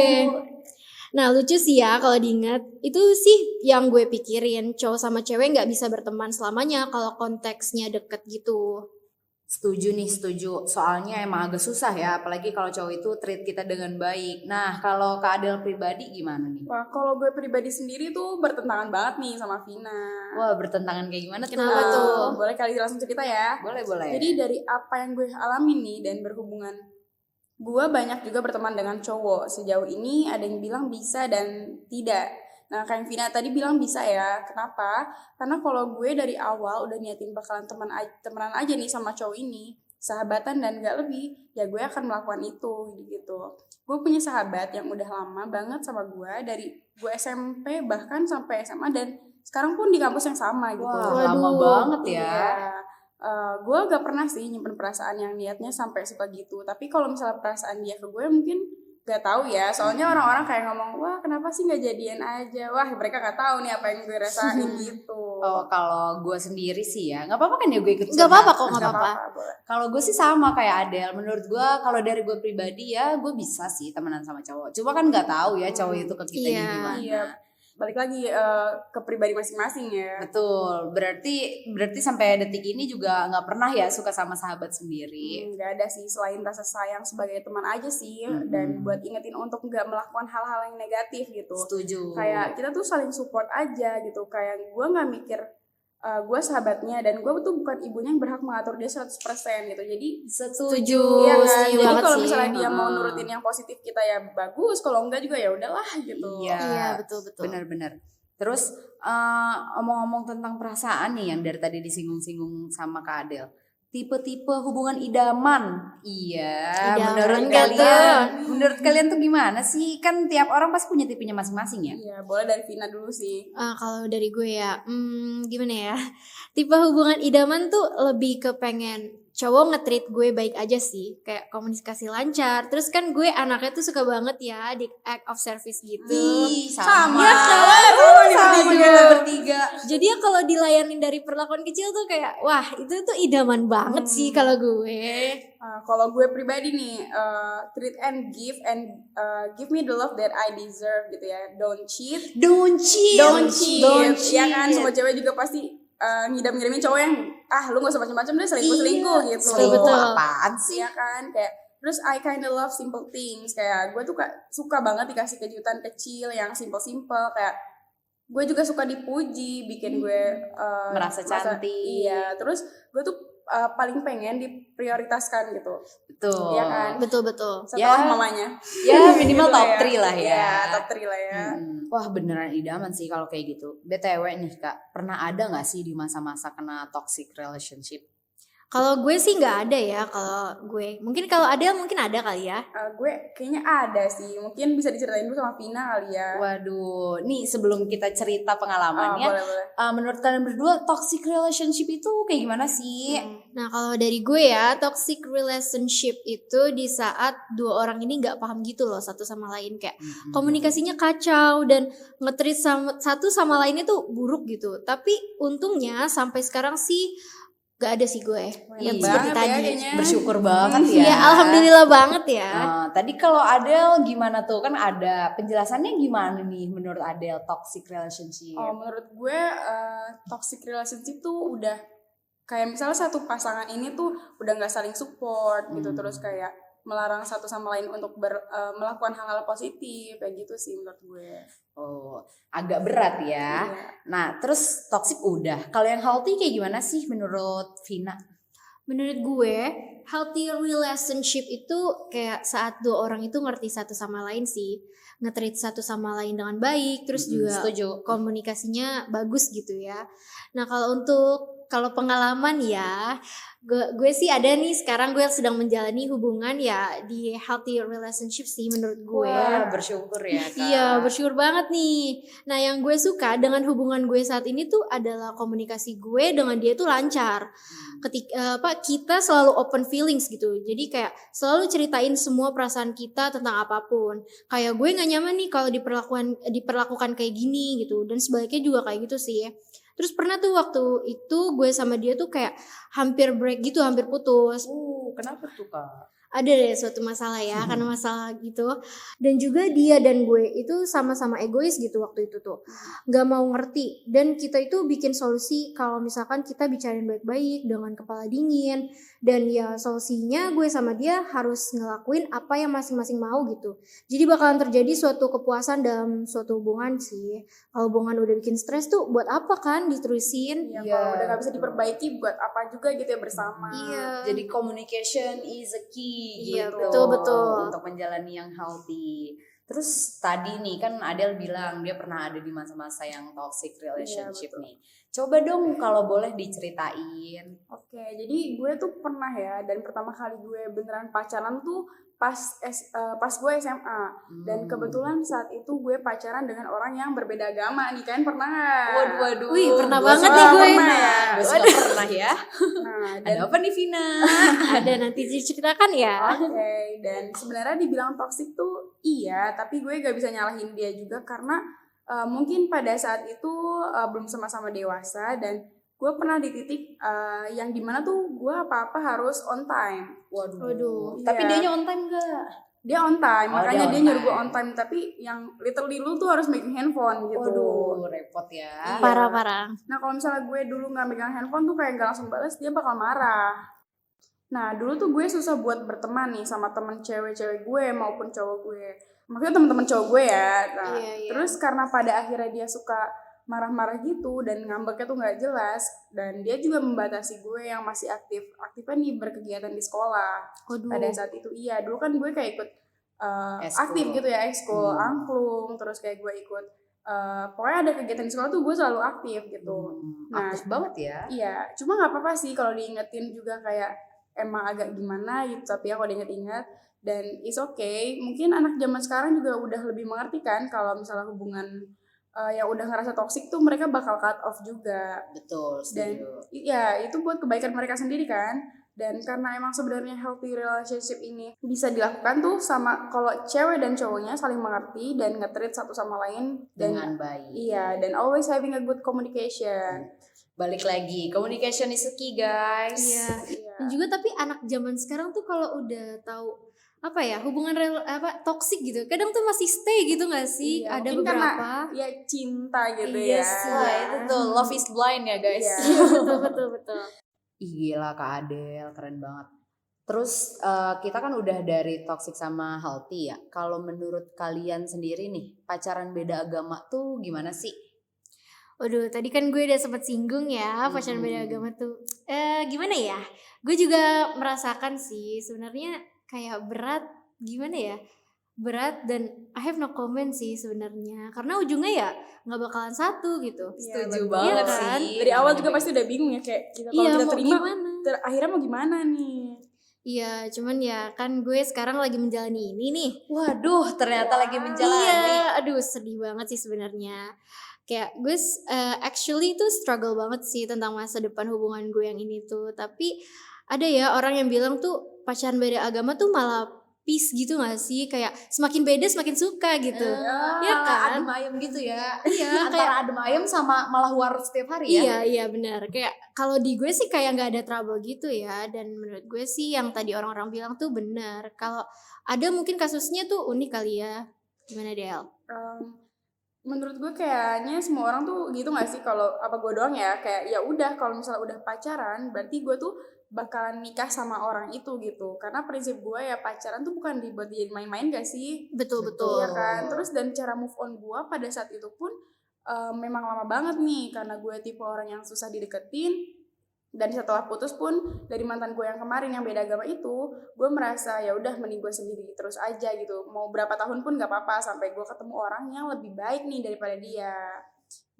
Nah lucu sih ya kalau diingat. Itu sih yang gue pikirin, cowok sama cewek gak bisa berteman selamanya kalau konteksnya deket gitu. Setuju nih, setuju. Soalnya emang agak susah ya, apalagi kalau cowok itu treat kita dengan baik. Nah, kalau Kak Adel pribadi gimana nih? Wah, kalau gue pribadi sendiri tuh bertentangan banget nih sama Vina. Wah, bertentangan kayak gimana tuh? Kenapa tuh? Boleh kali langsung cerita ya? Boleh. Jadi dari apa yang gue alami nih dan berhubungan, gue banyak juga berteman dengan cowok. Sejauh ini ada yang bilang bisa dan tidak. Nah, kayak Vina tadi bilang bisa ya. Kenapa? Karena kalau gue dari awal udah niatin bakalan temenan aja nih sama cowok ini, sahabatan dan gak lebih, ya gue akan melakukan itu gitu. Gue punya sahabat yang udah lama banget sama gue, dari gue SMP bahkan sampai SMA, dan sekarang pun di kampus yang sama gitu. Wah, lama banget ya. Iya. Gue gak pernah sih nyimpen perasaan yang niatnya sampai suka gitu. Tapi kalau misalnya perasaan dia ke gue mungkin gak tahu ya. Soalnya orang-orang kayak ngomong, wah kenapa sih gak jadian aja. Wah mereka gak tahu nih apa yang gue rasain gitu. Oh, kalau gue sendiri sih ya, nggak apa-apa kan ya gue ikut. Nggak apa-apa kok, nggak Gak apa-apa. boleh. Kalau gue sih sama kayak Adele. Menurut gue, kalau dari gue pribadi ya, gue bisa sih temenan sama cowok. Cuma kan nggak tahu ya cowok itu ke kita Iya. gimana. Iya, balik lagi ke pribadi masing-masing ya. Betul. Berarti sampai detik ini juga nggak pernah ya suka sama sahabat sendiri. Gak ada sih selain rasa sayang sebagai teman aja sih, Mm-mm. dan buat ingetin untuk gak melakukan hal-hal yang negatif gitu. Setuju. Kayak kita tuh saling support aja gitu. Kayak gue gak mikir gue sahabatnya dan gue tuh bukan ibunya yang berhak mengatur dia 100% gitu. Jadi Setuju. iya kan. setuju Jadi banget kalau sih. misalnya dia mau Heeh. nurutin yang positif kita ya bagus, kalau enggak juga ya udahlah gitu. Iya, betul. Benar-benar. Terus omong-omong tentang perasaan nih yang dari tadi disinggung-singgung sama Kak Adel. Tipe-tipe hubungan idaman. Iya, Idaman menurut gak kalian. Menurut kalian tuh gimana sih? Kan tiap orang pasti punya tipenya masing-masing ya. Iya, boleh dari Vina dulu sih. Kalau dari gue ya, gimana ya? Tipe hubungan idaman tuh lebih ke pengen cowok nge-treat gue baik aja sih, kayak komunikasi lancar. Terus kan gue anaknya tuh suka banget ya di act of service gitu. Ih, Sama. Ya, sama kita bertiga. Jadi ya kalau dilayanin dari perlakuan kecil tuh kayak wah itu tuh idaman banget sih kalau gue. Kalau gue pribadi nih, treat and give me the love that I deserve gitu ya. Don't cheat. Don't cheat. Ya kan, semua cewek juga pasti ngidam-ngidamin cowok yang lu gak usah macam-macam deh, selingkuh gitu. Selingkuh Betul. apaan sih? Iya kan, kayak terus I kinda love simple things, kayak gue tuh suka banget dikasih kejutan kecil yang simple-simple, kayak gue juga suka dipuji, bikin gue Merasa cantik. Iya, terus gue tuh paling pengen diprioritaskan gitu. Betul. Iya kan? Betul. Setelah Ya. mamanya. Ya minimal Gitu top ya. 3 lah ya. Iya, top 3 lah ya. Wah beneran idaman sih kalau kayak gitu. BTW nih Kak, pernah ada gak sih di masa-masa kena toxic relationship? Kalau gue sih nggak ada ya. Kalau gue mungkin kalau ada mungkin ada kali ya. Gue kayaknya ada sih, mungkin bisa diceritain dulu sama Vina kali ya. Waduh, nih sebelum kita cerita pengalamannya, Boleh. menurut kalian berdua toxic relationship itu kayak gimana sih? Nah kalau dari gue ya, toxic relationship itu di saat dua orang ini nggak paham gitu loh satu sama lain, kayak komunikasinya kacau dan nge-treat satu sama lainnya tuh buruk gitu. Tapi untungnya sampai sekarang sih gak ada sih gue yang Iya. seperti Banget ya tadi. kayaknya. Bersyukur banget ya. Ya alhamdulillah banget ya. Tadi kalau Adele gimana tuh? Kan ada penjelasannya gimana nih menurut Adele toxic relationship? Menurut gue toxic relationship tuh udah kayak misalnya satu pasangan ini tuh udah nggak saling support gitu, terus kayak melarang satu sama lain untuk melakukan hal-hal positif kayak gitu sih menurut gue. Oh, agak berat ya. Iya. Nah, terus toxic udah. Kalau yang healthy kayak gimana sih menurut Vina? Menurut gue, healthy relationship itu kayak saat dua orang itu ngerti satu sama lain sih, nge-treat satu sama lain dengan baik, terus juga Setuju. komunikasinya bagus gitu ya. Nah kalau pengalaman ya, gue sih ada nih sekarang gue sedang menjalani hubungan ya di healthy relationship sih menurut gue. Wah, bersyukur ya Kak. Iya, bersyukur banget nih. Nah, yang gue suka dengan hubungan gue saat ini tuh adalah komunikasi gue dengan dia tuh lancar. Kita selalu open feelings gitu. Jadi kayak selalu ceritain semua perasaan kita tentang apapun. Kayak gue nggak nyaman nih kalau diperlakukan kayak gini gitu. Dan sebaliknya juga kayak gitu sih. Terus pernah tuh waktu itu gue sama dia tuh kayak hampir break gitu, hampir putus. Kenapa tuh Kak? Ada deh suatu masalah ya, karena masalah gitu. Dan juga dia dan gue itu sama-sama egois gitu waktu itu tuh. Gak mau ngerti. Dan kita itu bikin solusi kalau misalkan kita bicarain baik-baik dengan kepala dingin. Dan ya solusinya gue sama dia harus ngelakuin apa yang masing-masing mau gitu. Jadi bakalan terjadi suatu kepuasan dalam suatu hubungan sih. Kalau hubungan udah bikin stres tuh buat apa kan diterusin? Ya, kalau udah gak bisa diperbaiki buat apa juga gitu ya bersama. Iya. Jadi communication is a key Iya, gitu. betul. Untuk menjalani yang healthy. Terus tadi nih kan Adele bilang dia pernah ada di masa-masa yang toxic relationship nih. Coba dong kalau boleh diceritain. Oke, jadi gue tuh pernah ya, dan pertama kali gue beneran pacaran tuh pas gue SMA. Dan kebetulan saat itu gue pacaran dengan orang yang berbeda agama nih, kan pernah nggak? Waduh. Wih, pernah Gua banget suka nih gue. pernah ya. Gue suka pernah ya. Nah, Ada apa nih Vina? Ada nanti diceritakan ya. Oke, dan sebenarnya dibilang toxic tuh iya, tapi gue gak bisa nyalahin dia juga karena mungkin pada saat itu belum sama-sama dewasa, dan gue pernah di titik yang dimana tuh gue apa-apa harus on time. Waduh. Iya. Tapi dianya on time gak? Dia on time, Oh, makanya dia dia on nyuruh gue time. on time, tapi yang literally lu tuh harus megang handphone gitu. Waduh, repot ya. Iya. Parah-parah. Nah kalau misalnya gue dulu nggak megang handphone tuh kayak gak langsung balas, dia bakal marah. Nah dulu tuh gue susah buat berteman nih sama temen cewek-cewek gue maupun cowok gue. Maksudnya teman-teman cowok gue ya. Nah, Iya. terus karena pada akhirnya dia suka marah-marah gitu dan ngambeknya tuh nggak jelas, dan dia juga membatasi gue yang masih aktifnya nih berkegiatan di sekolah. Waduh. Pada saat itu iya, dulu kan gue kayak ikut Ekskul. aktif gitu ya, ekskul, angklung, terus kayak gue ikut pokoknya ada kegiatan di sekolah tuh gue selalu aktif gitu. Nah, Aktif banget ya. iya, cuma nggak apa-apa sih kalau diingetin juga kayak emang agak gimana gitu, tapi ya kalau diinget-inget dan it's okay. Mungkin anak zaman sekarang juga udah lebih mengerti kan kalau misalnya hubungan yang udah ngerasa toksik tuh mereka bakal cut off juga. Betul, Dan setuju. ya itu buat kebaikan mereka sendiri kan. Dan karena emang sebenarnya healthy relationship ini bisa dilakukan tuh sama kalau cewek dan cowoknya saling mengerti dan nge-treat satu sama lain dan Dengan baik. iya, dan always having a good communication. Balik lagi, communication is the key guys. Iya. Iya. Dan juga tapi anak zaman sekarang tuh kalau udah tahu apa ya hubungan toksik gitu, kadang tuh masih stay gitu nggak sih? Iya, Ada mungkin beberapa. karena ya cinta gitu Iya ya. sih. Wah itu tuh love is blind ya guys. Iya. betul. Ih gila Kak Adele, keren banget. Terus kita kan udah dari toxic sama healthy ya. Kalau menurut kalian sendiri nih, pacaran beda agama tuh gimana sih? Waduh, tadi kan gue udah sempet singgung ya pacaran beda agama tuh. Gimana ya? Gue juga merasakan sih sebenarnya kayak berat, gimana ya? Berat dan I have no comment sih sebenarnya. Karena ujungnya ya nggak bakalan satu gitu. Setuju betul. banget Iya kan? sih. Dari awal juga Namanya pasti udah bingung ya kayak kita kalau Iya, kita mau terima gimana? akhirnya mau gimana nih? Iya, cuman ya kan gue sekarang lagi menjalani ini nih. Waduh, ternyata lagi menjalani. Iya, aduh sedih banget sih sebenarnya. Kayak gue actually tuh struggle banget sih tentang masa depan hubungan gue yang ini tuh. Tapi ada ya orang yang bilang tuh pacaran beda agama tuh malah peace gitu gak sih? Kayak semakin beda semakin suka gitu. Iya kan? Adem ayem gitu ya. Iya, kayak Antara adem ayem sama malah war setiap hari ya. iya benar. Kayak kalau di gue sih kayak nggak ada trouble gitu ya. Dan menurut gue sih yang tadi orang-orang bilang tuh benar. Kalau ada mungkin kasusnya tuh unik kali ya. Gimana Del? Menurut gue kayaknya semua orang tuh gitu gak sih, kalau apa gue doang ya, kayak ya udah kalau misalnya udah pacaran berarti gue tuh bakalan nikah sama orang itu gitu, karena prinsip gue ya pacaran tuh bukan dibuat jadi main-main gak sih. Betul. Iya kan, terus dan cara move on gue pada saat itu pun memang lama banget nih, karena gue tipe orang yang susah dideketin. Dan setelah putus pun dari mantan gue yang kemarin yang beda agama itu, gue merasa ya udah mending gue sendiri terus aja gitu. Mau berapa tahun pun gak apa-apa sampai gue ketemu orang yang lebih baik nih daripada dia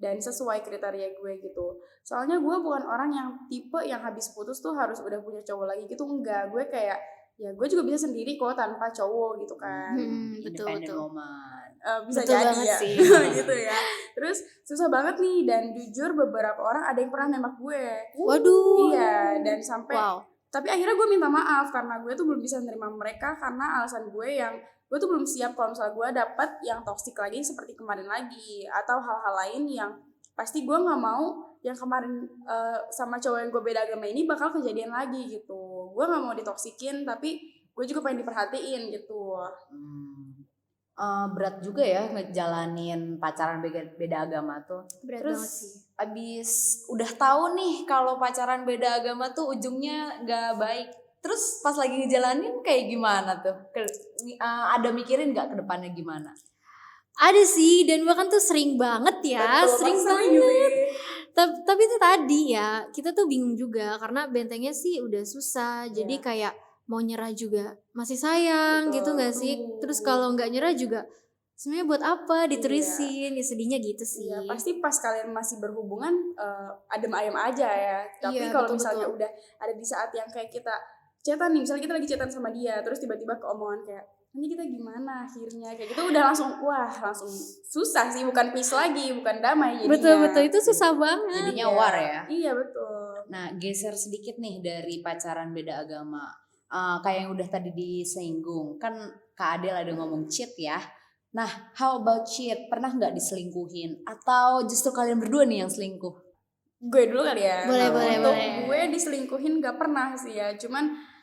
dan sesuai kriteria gue gitu. Soalnya gue bukan orang yang tipe yang habis putus tuh harus udah punya cowok lagi gitu, enggak. Gue kayak ya gue juga bisa sendiri kok tanpa cowok gitu kan. Independent woman. Bisa Betul jadi banget ya sih. gitu ya. Terus susah banget nih, dan jujur beberapa orang ada yang pernah nembak gue. Waduh. Iya, dan sampai Wow. tapi akhirnya gue minta maaf karena gue tuh belum bisa menerima mereka karena alasan gue yang gue tuh belum siap kalau misalnya gue dapet yang toksik lagi seperti kemarin lagi, atau hal-hal lain yang pasti gue nggak mau yang kemarin sama cowok yang gue beda agama ini bakal kejadian lagi gitu. Gue nggak mau ditoksikin, tapi gue juga pengen diperhatiin gitu. Berat juga ya ngejalanin pacaran beda agama tuh. Berat Terus banget sih. abis udah tahu nih kalau pacaran beda agama tuh ujungnya gak baik. Terus pas lagi ngejalanin kayak gimana tuh? Ada mikirin gak ke depannya gimana? Ada sih, dan bahkan tuh sering banget ya, sering banget. Tapi itu tadi ya, kita tuh bingung juga karena bentengnya sih udah susah. Jadi kayak mau nyerah juga masih sayang gitu gak sih? Terus kalau nggak nyerah juga sebenarnya buat apa diterusin, ya sedihnya gitu sih. Iya, pasti pas kalian masih berhubungan adem ayem aja ya. Tapi Iya, kalau betul, misalnya betul. udah ada di saat yang kayak kita chatan nih, misalnya kita lagi chatan sama dia, terus tiba-tiba keomongan kayak nanti kita gimana akhirnya kayak gitu, udah langsung susah sih, bukan peace lagi, bukan damai jadinya. Betul itu susah banget. Jadinya war ya. Iya betul. Nah, geser sedikit nih dari pacaran beda agama. Kayak yang udah tadi disinggung, kan Kak Adel ada ngomong cheat ya. Nah, how about cheat? Pernah nggak diselingkuhin? Atau justru kalian berdua nih yang selingkuh? Gue dulu kali ya. Boleh, Untuk boleh. gue diselingkuhin gak pernah sih ya. Cuman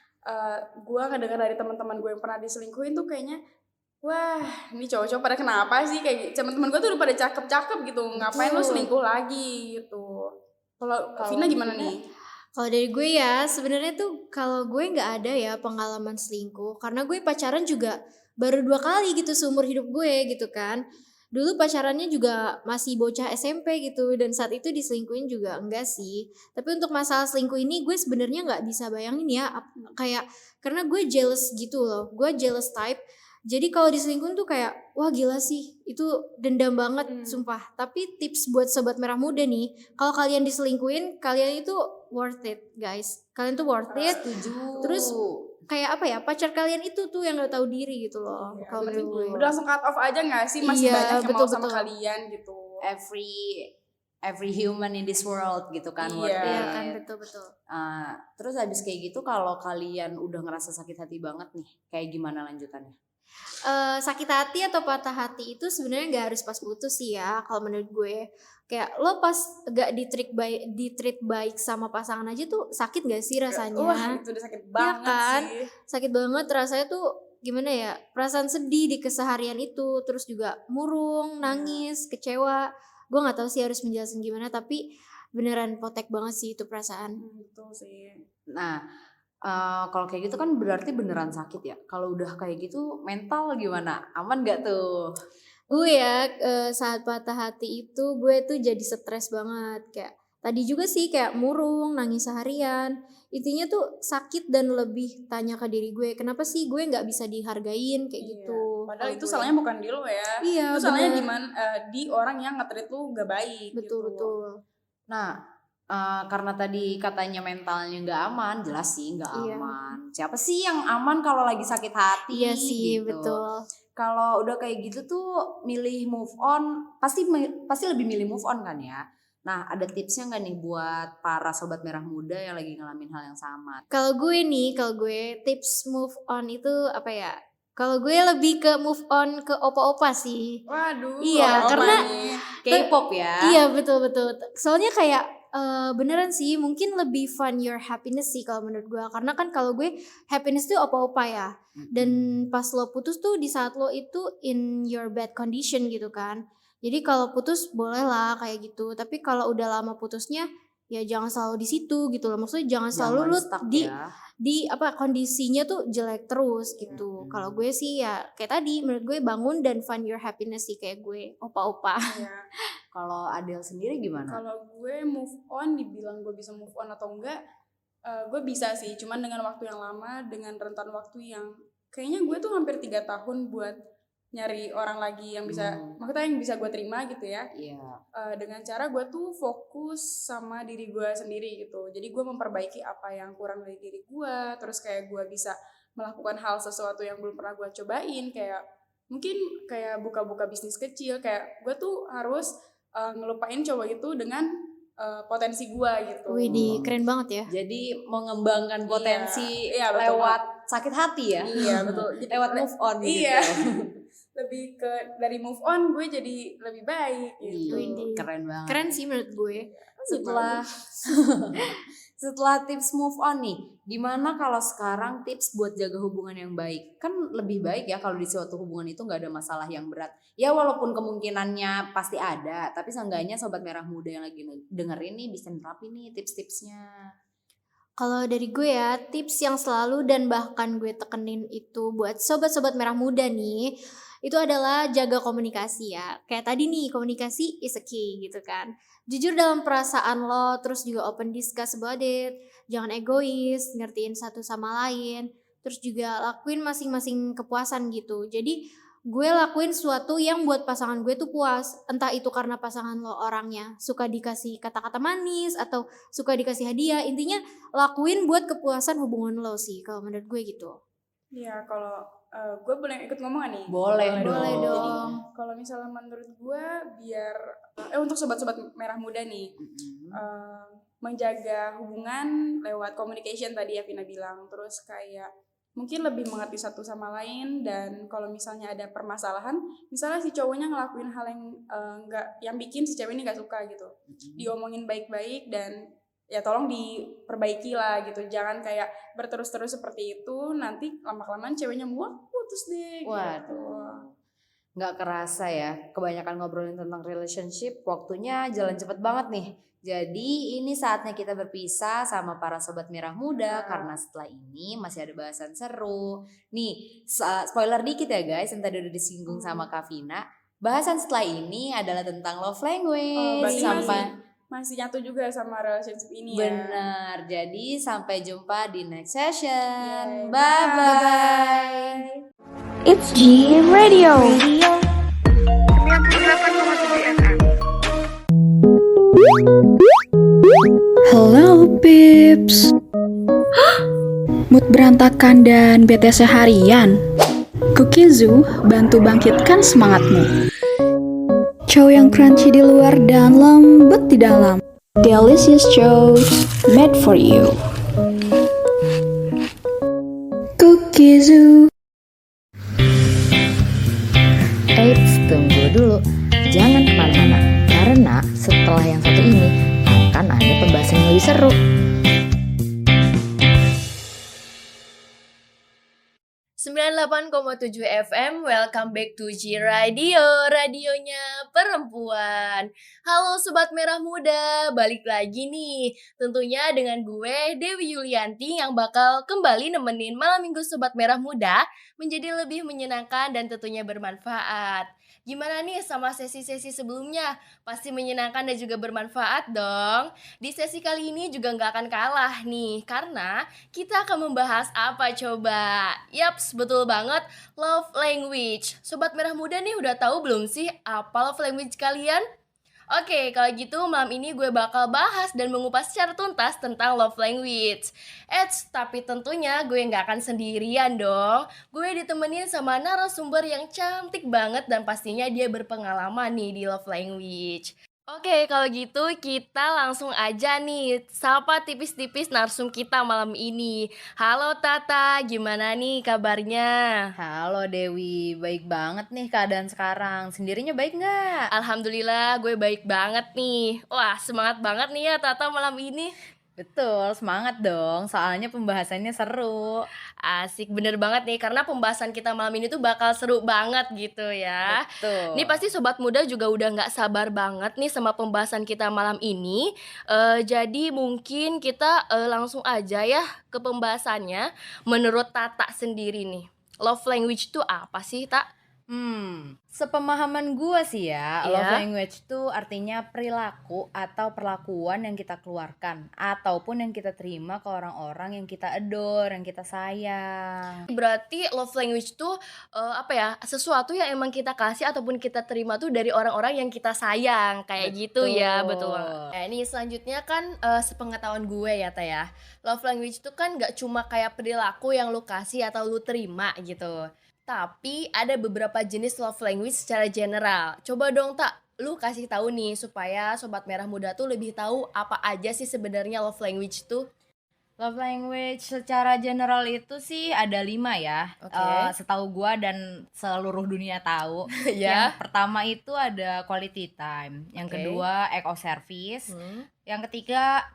gue ngedengar dari teman-teman gue yang pernah diselingkuhin tuh kayaknya, wah ini cowok-cowok pada kenapa sih, kayak teman-teman gue tuh udah pada cakep-cakep gitu, ngapain lo selingkuh lagi gitu. Kalau Vina gimana nih? Kalau dari gue ya, sebenarnya tuh kalau gue nggak ada ya pengalaman selingkuh, karena gue pacaran juga baru 2 kali gitu seumur hidup gue gitu kan. Dulu pacarannya juga masih bocah SMP gitu, dan saat itu diselingkuhin juga enggak sih. Tapi untuk masalah selingkuh ini gue sebenarnya nggak bisa bayangin ya, kayak karena gue jealous gitu loh, gue jealous type. Jadi kalau diselingkuhin tuh kayak wah gila sih, itu dendam banget sumpah. Tapi tips buat sobat merah muda nih, kalau kalian diselingkuhin, kalian itu worth it guys. Kalian tuh worth it. Setuju. Terus kayak apa ya, pacar kalian itu tuh yang gak tahu diri gitu loh. Ya, Kalau menurut gue. udah langsung cut off aja gak sih? Masih Iya, banyak yang betul, mau sama betul. kalian gitu. Every human in this world gitu kan, worth Iya. Iya it. kan, betul. Terus habis kayak gitu, kalau kalian udah ngerasa sakit hati banget nih, kayak gimana lanjutannya? Sakit hati atau patah hati itu sebenarnya nggak harus pas putus sih ya. Kalau menurut gue, kayak lo pas gak di treat baik sama pasangan aja tuh sakit gak sih rasanya? Wah itu udah sakit banget kan? sih. Sakit banget rasanya tuh, gimana ya, perasaan sedih di keseharian itu, terus juga murung, nangis, kecewa. Gue nggak tahu sih harus menjelaskan gimana, tapi beneran potek banget sih itu perasaan. Betul sih. Nah, kalau kayak gitu kan berarti beneran sakit ya. Kalau udah kayak gitu mental gimana? Aman gak tuh? Gue ya, saat patah hati itu gue tuh jadi stres banget. Kayak tadi juga sih kayak murung, nangis seharian. Intinya tuh sakit dan lebih tanya ke diri gue, kenapa sih gue nggak bisa dihargain kayak gitu. Padahal kalau itu gue. salahnya bukan di lo ya. Iya, Itu salahnya bener. gimana di orang yang nge-treat lo gak baik. Betul. Nah, karena tadi katanya mentalnya nggak aman, jelas sih nggak Iya. aman. Siapa sih yang aman kalau lagi sakit hati? Iya sih, gitu. betul. Kalau udah kayak gitu tuh milih move on, pasti lebih milih move on kan ya. Nah, ada tipsnya nggak nih buat para sobat merah muda yang lagi ngalamin hal yang sama? Kalau gue tips move on itu apa ya? Kalau gue lebih ke move on ke opa-opa sih. Waduh. Iya, apa karena- nih? K-pop ya. Iya, betul. Soalnya kayak beneran sih, mungkin lebih find your happiness sih kalau menurut gue. Karena kan kalau gue happiness tuh opa-opa ya. Dan pas lo putus tuh di saat lo itu in your bad condition gitu kan. Jadi kalau putus boleh lah kayak gitu. Tapi kalau udah lama putusnya ya jangan selalu di situ gitu loh. Maksudnya jangan selalu lo stuck di ya. kondisinya tuh jelek terus gitu. Kalau gue sih ya kayak tadi, menurut gue bangun dan find your happiness sih kayak gue, opa-opa. Iya. Kalau Adele sendiri gimana? Kalau gue move on, dibilang gue bisa move on atau enggak, gue bisa sih. Cuman dengan waktu yang lama, dengan rentan waktu yang kayaknya gue tuh hampir 3 tahun buat nyari orang lagi yang bisa, maksudnya yang bisa gue terima gitu ya. Iya. Dengan cara gue tuh fokus sama diri gue sendiri gitu. Jadi gue memperbaiki apa yang kurang dari diri gue. Terus kayak gue bisa melakukan hal sesuatu yang belum pernah gue cobain. Kayak mungkin kayak buka-buka bisnis kecil. Kayak gue tuh harus ngelupain cowok itu dengan potensi gue gitu. Widih, keren banget ya. Jadi mengembangkan potensi Iya, betul. lewat sakit hati ya. Iya betul. Jadi, Lewat move on Iya. gitu. Lebih ke dari move on gue jadi lebih baik gitu. Widih. Keren banget. Keren sih menurut gue. Setelah tips move on nih, gimana kalau sekarang tips buat jaga hubungan yang baik? Kan lebih baik ya kalau di suatu hubungan itu nggak ada masalah yang berat. Ya walaupun kemungkinannya pasti ada, tapi seenggaknya sobat merah muda yang lagi dengerin nih bisa nerapin nih tips-tipsnya. Kalau dari gue ya, tips yang selalu dan bahkan gue tekenin itu buat sobat-sobat merah muda nih, itu adalah jaga komunikasi ya. Kayak tadi nih, komunikasi is a key gitu kan. Jujur dalam perasaan lo, terus juga open discuss about it. Jangan egois, ngertiin satu sama lain. Terus juga lakuin masing-masing kepuasan gitu. Jadi gue lakuin sesuatu yang buat pasangan gue tuh puas. Entah itu karena pasangan lo orangnya suka dikasih kata-kata manis atau suka dikasih hadiah. Intinya lakuin buat kepuasan hubungan lo sih kalau menurut gue gitu. Ya kalau gue boleh ikut ngomong nih? Boleh dong. Boleh Jadi dong. kalau misalnya menurut gue biar untuk sobat-sobat merah muda nih, menjaga hubungan lewat communication tadi ya Vina bilang, terus kayak mungkin lebih mengerti satu sama lain, dan kalau misalnya ada permasalahan, misalnya si cowoknya ngelakuin hal yang yang bikin si cewek ini nggak suka gitu, diomongin baik-baik dan ya tolong diperbaiki lah gitu, jangan kayak berterus-terus seperti itu, nanti lama-kelamaan ceweknya muak putus deh. Waduh. Gitu. Nggak kerasa ya, kebanyakan ngobrolin tentang relationship, waktunya jalan cepet banget nih. Jadi ini saatnya kita berpisah sama para sobat merah muda, karena setelah ini masih ada bahasan seru. Nih, spoiler dikit ya guys, yang tadi udah disinggung sama Kavina. Bahasan setelah ini adalah tentang love language. Berarti sampai masih nyatu juga sama relationship ini ya. benar. Jadi sampai jumpa di next session. Yay, Bye-bye. It's G Radio. 98,7 FM. Hello Pips. Mood berantakan dan bete seharian? Cookie Zoo bantu bangkitkan semangatmu. Chow yang crunchy di luar dan lembut di dalam. Delicious chow made for you. Cookie Zoo. Eits, tunggu dulu. Jangan kemana-mana, karena setelah yang satu ini akan ada pembahasan yang lebih seru. .7 FM, welcome back to G Radio, radionya perempuan. Halo Sobat Merah Muda, balik lagi nih. Tentunya dengan gue, Dewi Yulianti, yang bakal kembali nemenin malam minggu Sobat Merah Muda menjadi lebih menyenangkan dan tentunya bermanfaat. Gimana nih sama sesi-sesi sebelumnya? Pasti menyenangkan dan juga bermanfaat dong. Di sesi kali ini juga gak akan kalah nih, karena kita akan membahas apa coba? Yaps, betul banget, love language. Sobat Merah Muda nih udah tahu belum sih apa love language kalian? Oke, kalau gitu malam ini gue bakal bahas dan mengupas secara tuntas tentang love language. Tapi tentunya gue gak akan sendirian dong. Gue ditemenin sama narasumber yang cantik banget dan pastinya dia berpengalaman nih di love language. Oke, kalau gitu kita langsung aja nih sapa tipis-tipis narsum kita malam ini. Halo Tata, gimana nih kabarnya? Halo Dewi, baik banget nih keadaan sekarang. Sendirinya baik nggak? Alhamdulillah gue baik banget nih. Wah, semangat banget nih ya Tata malam ini. Betul, semangat dong, soalnya pembahasannya seru. Asik, bener banget nih, karena pembahasan kita malam ini tuh bakal seru banget gitu ya. Betul. Ini pasti Sobat Muda juga udah gak sabar banget nih sama pembahasan kita malam ini. Jadi mungkin kita langsung aja ya ke pembahasannya. Menurut Tata sendiri nih, love language tuh apa sih, Tak? Sepemahaman gue sih ya, Iya. love language itu artinya perilaku atau perlakuan yang kita keluarkan ataupun yang kita terima ke orang-orang yang kita adore, yang kita sayang. Berarti love language tuh sesuatu yang emang kita kasih ataupun kita terima tuh dari orang-orang yang kita sayang, kayak gitu ya, betul. Ini selanjutnya kan sepengetahuan gue ya Ta ya, love language tuh kan gak cuma kayak perilaku yang lu kasih atau lu terima gitu, tapi ada beberapa jenis love language secara general. Coba dong Tak, lu kasih tahu nih supaya Sobat Merah Muda tuh lebih tahu apa aja sih sebenarnya love language tuh. Love language secara general itu sih ada 5 ya. Oke. Setahu gua dan seluruh dunia tahu. Ya. Yang pertama itu ada quality time. Yang Oke. kedua act of service. Yang ketiga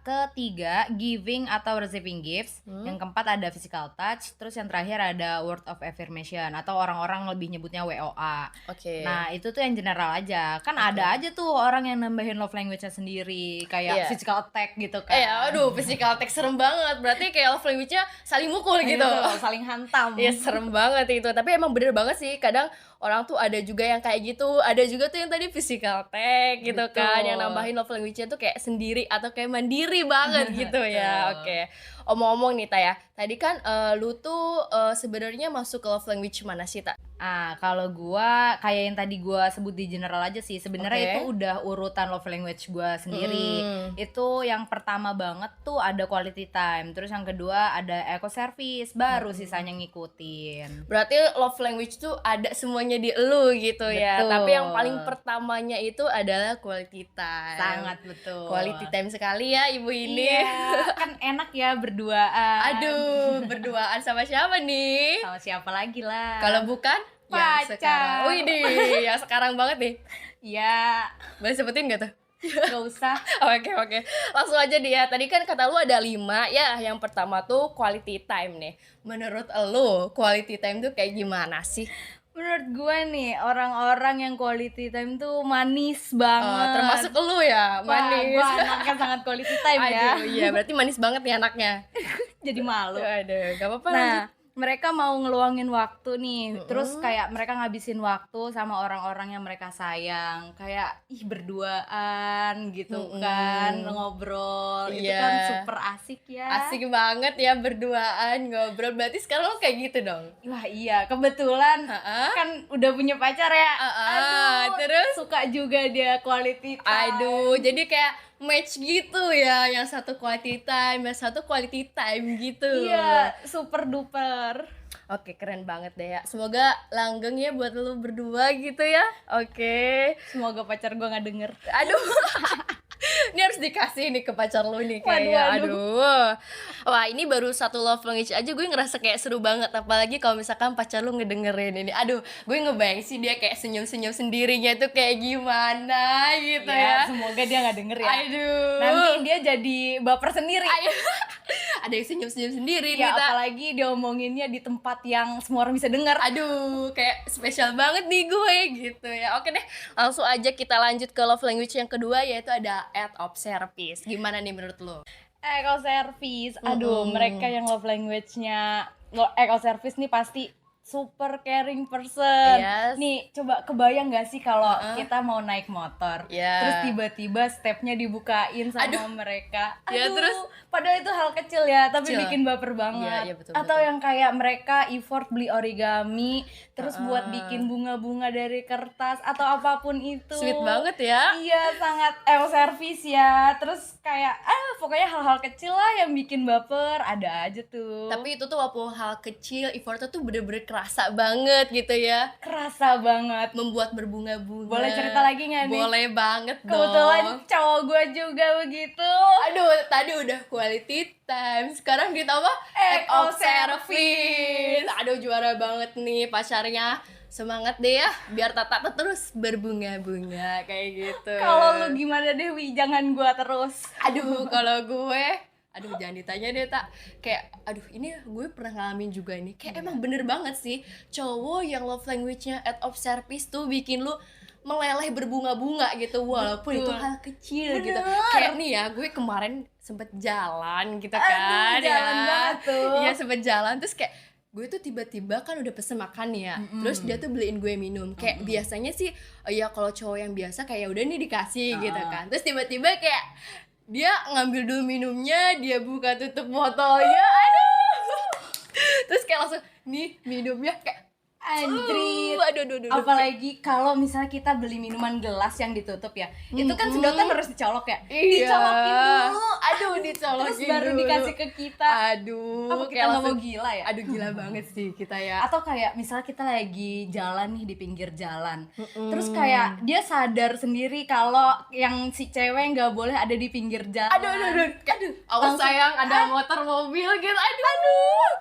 giving atau receiving gifts. Yang keempat ada physical touch. Terus yang terakhir ada word of affirmation atau orang-orang lebih nyebutnya WOA. Oke. Nah itu tuh yang general aja. Kan ada aja tuh orang yang nambahin love language-nya sendiri. Kayak Iya. physical attack gitu kan. Aduh, physical attack serem banget. Berarti kayak love language-nya saling mukul gitu. Saling hantam. Iya, serem banget itu. Tapi emang bener banget sih, kadang orang tuh ada juga yang kayak gitu. Ada juga tuh yang tadi physical attack gitu. Betul. Kan, yang nambahin love language-nya tuh kayak sendiri atau kayak mandiri banget gitu ya. Betul. omong-omong nih Ta ya. Tadi kan lu tuh sebenarnya masuk ke love language mana sih Ta? Kalau gua kayak yang tadi gua sebut di general aja sih. Sebenarnya Oke. itu udah urutan love language gua sendiri. Itu yang pertama banget tuh ada quality time. Terus yang kedua ada eco service, baru sisanya ngikutin. Berarti love language tuh ada semuanya di elu gitu ya. Betul. Tapi yang paling pertamanya itu adalah quality time. Sangat betul. Quality time sekali ya ibu ini. Iya, kan enak ya berduaan. Aduh, berduaan sama siapa nih? Sama siapa lagi lah? Kalau bukan yang Pacar. sekarang. Wih deh, yang sekarang banget nih. ya Boleh sebutin gak tuh? gak usah. Oke. Langsung aja dia. Tadi kan kata lu ada 5 ya. Yang pertama tuh quality time nih. Menurut lu quality time tuh kayak gimana sih? Menurut gue nih orang-orang yang quality time tuh manis banget. Termasuk lu ya, manis. Wah, gue anaknya sangat quality time ya. Aduh, iya berarti manis banget nih anaknya. Jadi malu. Aduh, gak apa-apa Nah, lanjut. mereka mau ngeluangin waktu nih, terus kayak mereka ngabisin waktu sama orang-orang yang mereka sayang, kayak berduaan gitu kan, ngobrol, itu Iya. kan super asik ya. Asik banget ya berduaan ngobrol. Berarti sekarang lo kayak gitu dong. Wah iya, kebetulan kan udah punya pacar ya. Terus? Suka juga dia quality time. Aduh, jadi kayak match gitu ya. Yang satu quality time, yang satu quality time gitu. Iya, super duper. Oke, keren banget deh ya. Semoga langgeng ya buat lu berdua gitu ya. Oke. Semoga pacar gue nggak denger. Aduh. Ini harus dikasih nih ke pacar lu nih kayaknya. Waduh. Aduh. Wah, ini baru satu love language aja gue ngerasa kayak seru banget. Apalagi kalau misalkan pacar lu ngedengerin ini. Aduh, gue ngebayang sih dia kayak senyum-senyum sendirinya tuh kayak gimana gitu ya. Semoga dia nggak denger ya. Aduh. Nanti dia jadi baper sendiri. Ada yang senyum-senyum sendiri Ya nih, Ta. apalagi dia omonginnya di tempat yang semua orang bisa dengar. Aduh, kayak spesial banget nih gue gitu ya. Oke deh, langsung aja kita lanjut ke love language yang kedua, yaitu ada act of service. Gimana nih menurut lo? Eco service. Aduh, mereka yang love language-nya eco service nih pasti super caring person. Yes. Nih, coba kebayang gak sih kalau kita mau naik motor, Yeah. terus tiba-tiba stepnya dibukain sama Aduh. mereka. Ya, terus? Padahal itu hal kecil ya, tapi Kecil. bikin baper banget. Iya, betul, Atau betul. yang kayak mereka effort beli origami, terus buat bikin bunga-bunga dari kertas atau apapun itu. Sweet banget ya. Iya, sangat service ya. Terus kayak pokoknya hal-hal kecil lah yang bikin baper, ada aja tuh. Tapi itu tuh walaupun hal kecil, effortnya tuh bener-bener kerasa banget gitu ya. kerasa banget. Membuat berbunga-bunga. Boleh cerita lagi nggak nih? Boleh banget dong. Kebetulan cowok gue juga begitu. Aduh, tadi udah quality time, sekarang ditambah act of service. Aduh, juara banget nih pacarnya. Semangat deh ya, biar Tata terus berbunga-bunga kayak gitu. Kalau lu gimana Dewi? Jangan gue terus. Aduh, kalau gue, aduh jangan ditanya deh Tak. Kayak, aduh ini gue pernah ngalamin juga nih. Kayak emang bener banget sih, cowok yang love language-nya act of service tuh bikin lu meleleh berbunga-bunga gitu. Walaupun itu hal kecil gitu. Kayak nih ya, gue kemarin sempet jalan gitu kan. jalan banget tuh. Iya sempet jalan, terus kayak gue tuh tiba-tiba kan udah pesen makan ya, terus dia tuh beliin gue minum. Kayak biasanya sih, ya kalau cowok yang biasa kayak udah nih dikasih gitu kan. Terus tiba-tiba kayak dia ngambil dulu minumnya, dia buka tutup botolnya, aduh. Terus kayak langsung nih minumnya kayak Anjrit. aduh. Apalagi kalau misalnya kita beli minuman gelas yang ditutup ya, itu kan sedotan harus dicolok ya. Iya. Dicolokin dulu. Aduh, dicolokin Terus baru dulu. dikasih ke kita. Aduh, Apa kita kayak nggak mau langsung- gila ya? Aduh, gila banget sih kita ya. Atau kayak misalnya kita lagi jalan nih di pinggir jalan, terus kayak dia sadar sendiri kalau yang si cewek nggak boleh ada di pinggir jalan. Aduh, awas sayang, ada motor mobil gitu. Aduh.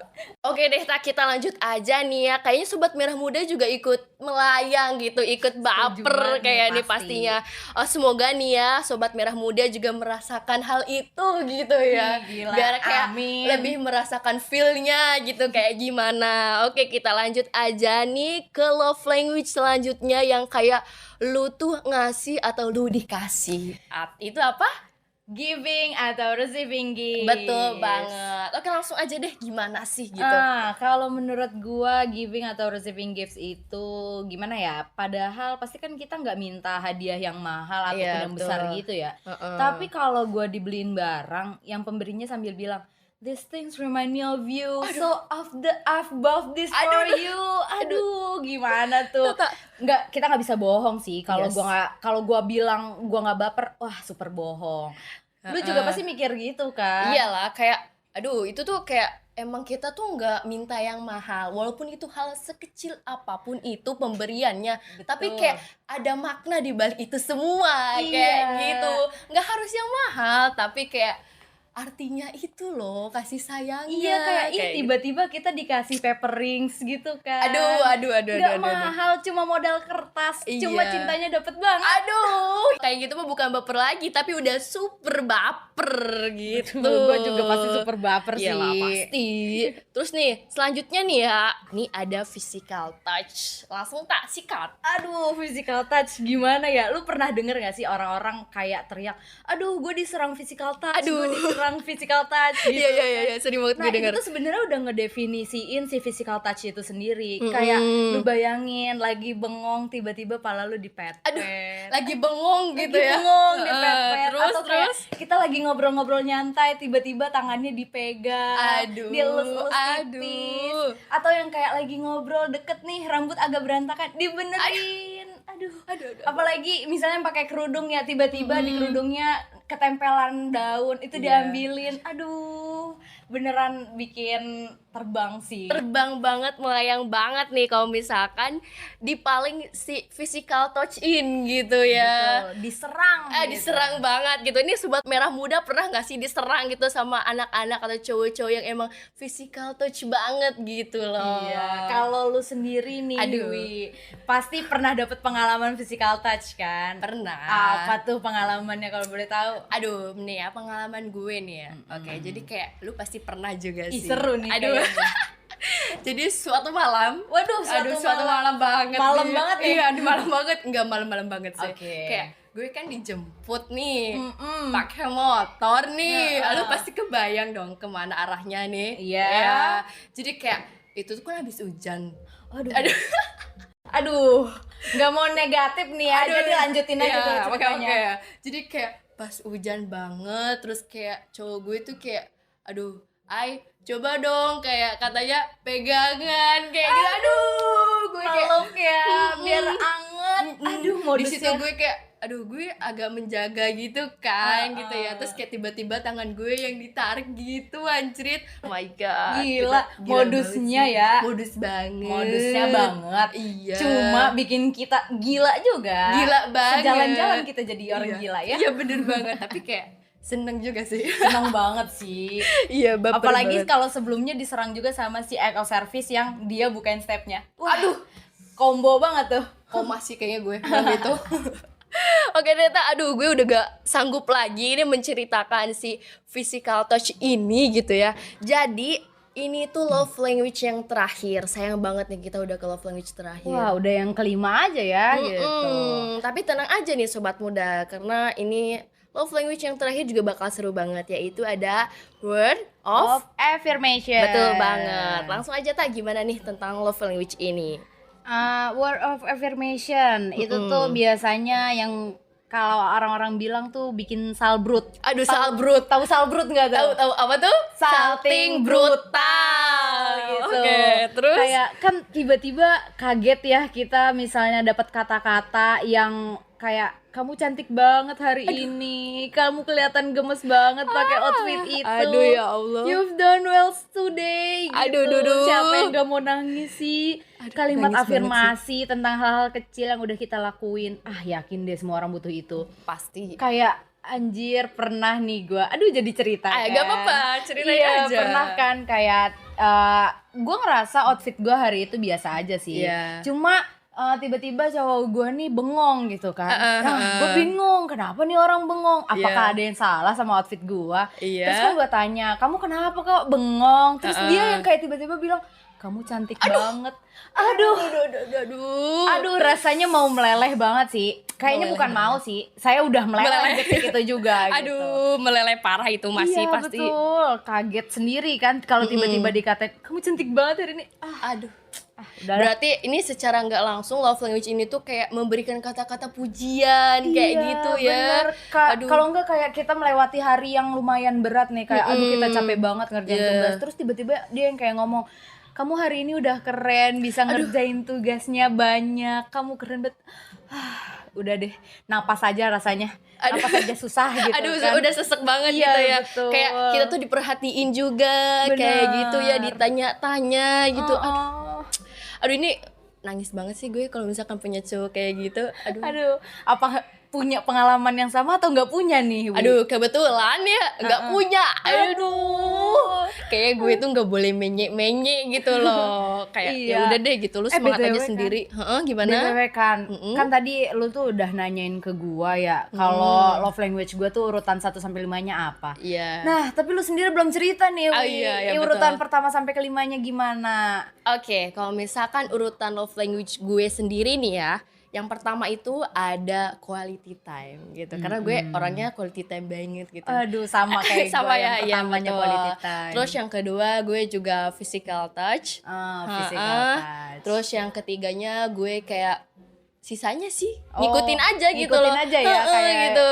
Oke deh, Tak, kita lanjut aja nih ya. Kayaknya Sobat Merah Muda juga ikut melayang gitu, ikut baper banget nih, kayak nih pasti. pastinya. Semoga nih ya Sobat Merah Muda juga merasakan hal itu gitu ya. Ih, gila. Biar kayak Amin. lebih merasakan feel-nya gitu kayak gimana. Oke, kita lanjut aja nih ke love language selanjutnya yang kayak lu tuh ngasih atau lu dikasih. Itu apa? Giving atau receiving gifts. Betul banget. Oke, langsung aja deh, gimana sih gitu. Kalau menurut gua giving atau receiving gifts itu gimana ya? Padahal pasti kan kita nggak minta hadiah yang mahal ataupun Iya, yang betul. besar gitu ya. Tapi kalau gua dibeliin barang, yang pemberinya sambil bilang, These things remind me of you. So I've bought this for you. Aduh, gimana tuh? Kita nggak bisa bohong sih. Kalau gua bilang gua nggak baper, wah super bohong. Lu juga pasti mikir gitu kan? Iyalah, kayak aduh itu tuh kayak emang kita tuh nggak minta yang mahal, walaupun itu hal sekecil apapun itu pemberiannya. Betul. Tapi kayak ada makna di balik itu semua, kayak gitu. Nggak harus yang mahal, tapi kayak artinya itu loh, kasih sayangnya. Iya, kayak gitu. tiba-tiba kita dikasih paper rings gitu kan. Aduh. Gak mahal, cuma modal kertas, cuma Iya. cintanya dapet banget. Aduh, kayak gitu mah bukan baper lagi, tapi udah super baper gitu. Gue juga pasti super baper sih. Iyalah pasti. Terus nih, selanjutnya nih ya, nih ada physical touch. Langsung tak sikat. Aduh, physical touch gimana ya? Lu pernah denger gak sih orang-orang kayak teriak, aduh gue diserang physical touch, gue diserang physical touch gitu. Iya, sering banget Nah gue denger. itu tuh sebenarnya udah ngedefinisiin si physical touch itu sendiri. Kayak lu bayangin lagi bengong tiba-tiba pala lu dipet. Aduh, lagi bengong gitu ya. Bengong dipet-pet. Terus, Atau kayak kita lagi ngobrol-ngobrol nyantai tiba-tiba tangannya dipegang, Aduh, dilus-lus tipis. Atau yang kayak lagi ngobrol deket nih rambut agak berantakan dibenerin. Aduh. Apalagi misalnya pakai kerudung ya, tiba-tiba di kerudungnya ketempelan daun itu diambilin. Aduh, beneran bikin terbang sih. Terbang banget, melayang banget nih kalau misalkan di paling si physical touch in gitu ya. Betul, diserang gitu. Diserang banget gitu. Ini sobat merah muda pernah gak sih diserang gitu sama anak-anak atau cowok-cowok yang emang physical touch banget gitu loh. Iya, kalau lu sendiri nih, Wi, pasti pernah dapet pengalaman physical touch kan? Pernah. Apa tuh pengalamannya kalau boleh tahu? Aduh, nih ya pengalaman gue nih ya. Oke, jadi kayak lu pasti pernah juga sih. Seru nih. Aduh. Jadi suatu malam, suatu malam banget. Malam nih. banget ya? Iya, malam banget. Enggak malam-malam banget sih. Oke. Kayak gue kan dijemput nih, pakai motor nih. Lalu pasti kebayang dong kemana arahnya nih. Iya. Ya. Jadi kayak itu tuh kan habis hujan. Aduh, nggak mau negatif nih ya, jadi lanjutin aja tuh ceritanya. Oke. Jadi kayak pas hujan banget, terus kayak cowok gue tuh kayak, aduh, coba dong kayak katanya pegangan kayak gitu. Aduh, gue kayak peluk ya, biar anget. Aduh, di situ modusnya. gue kayak gue agak menjaga gitu kan gitu ya. Terus kayak tiba-tiba tangan gue yang ditarik gitu, anjrit. Oh my god. Gila, modusnya banget sih. ya. Modus banget. Modusnya banget. Iya. Cuma bikin kita gila juga. Gila banget. Sejalan-jalan kita jadi orang gila ya. Iya bener banget. Tapi kayak seneng juga sih. Seneng banget sih. Iya, baper apalagi banget. kalau sebelumnya diserang juga sama si eco service yang dia bukain stepnya. Waduh, combo banget tuh. Koma sih kayaknya gue malam itu. Oke Neta, aduh gue udah gak sanggup lagi ini menceritakan si physical touch ini gitu ya. Jadi ini tuh love language yang terakhir. Sayang banget nih kita udah ke love language terakhir. Wah, udah yang kelima aja ya gitu. Tapi tenang aja nih sobat muda, karena ini love language yang terakhir juga bakal seru banget, yaitu ada word of affirmation. Betul banget. Langsung aja tak gimana nih tentang love language ini? Word of affirmation itu tuh biasanya yang kalau orang-orang bilang tuh bikin salbrut. Aduh, salbrut. Tahu salbrut nggak tuh? Tahu apa tuh? Salting brutal gitu. Oke, terus kayak kan tiba-tiba kaget ya kita misalnya dapat kata-kata yang kayak kamu cantik banget hari ini, kamu kelihatan gemes banget pakai outfit itu. Aduh ya Allah. You've done well today. Gitu. Aduh. Siapa yang gak mau nangis sih? Kalimat afirmasi tentang hal-hal kecil yang udah kita lakuin. Yakin deh semua orang butuh itu. Pasti. Kayak anjir pernah nih gue, aduh jadi cerita kan. Gak apa-apa, ceritain aja. Pernah kan kayak gue ngerasa outfit gue hari itu biasa aja sih. Cuma tiba-tiba cowok gue nih bengong gitu kan. Gue bingung kenapa nih orang bengong. Apakah ada yang salah sama outfit gue? Terus kan gue tanya, kamu kenapa kok bengong? Terus dia yang kayak tiba-tiba bilang, kamu cantik banget. Aduh, rasanya mau meleleh banget sih. Kayaknya bukan mau sih. Saya udah meleleh detik itu juga gitu. Aduh, meleleh parah itu masih iya, pasti. Betul, kaget sendiri kan kalau tiba-tiba dikatain, kamu cantik banget hari ini. Aduh. Berarti ini secara nggak langsung love language ini tuh kayak memberikan kata-kata pujian kayak gitu ya. Bener. Kalau enggak kayak kita melewati hari yang lumayan berat nih, kayak aduh kita capek banget ngerjain tugas, terus tiba-tiba dia yang kayak ngomong, kamu hari ini udah keren, bisa ngerjain tugasnya banyak, kamu keren banget. Udah deh, napas aja rasanya, napas aja susah gitu kan. Udah sesek banget Iya, gitu ya. betul. Kayak kita tuh diperhatiin juga, kayak gitu ya, ditanya-tanya gitu. Aduh ini nangis banget sih gue kalau misalkan punya cowok kayak gitu. Aduh, apa punya pengalaman yang sama atau nggak punya nih? Aduh, kebetulan ya nggak punya. Aduh, kayak gue tuh nggak boleh menye gitu loh. Kayak ya udah deh gitu, lu semangat aja sendiri. Gimana? BTW kan tadi lu tuh udah nanyain ke gua ya, kalau love language gua tuh urutan 1 sampai 5-nya apa. Iya. Nah, tapi lu sendiri belum cerita nih, iya, urutan betul. pertama sampai ke 5-nya gimana? Oke, kalau misalkan urutan love language gue sendiri nih ya, yang pertama itu ada quality time gitu. Karena gue orangnya quality time banget gitu. Aduh, sama kayak sama gua ya, yang pertamanya betul. quality time. Terus yang kedua gue juga physical touch. Physical touch. Terus yang ketiganya gue kayak sisanya sih ngikutin aja gitu loh. Ngikutin aja ya kayak gitu.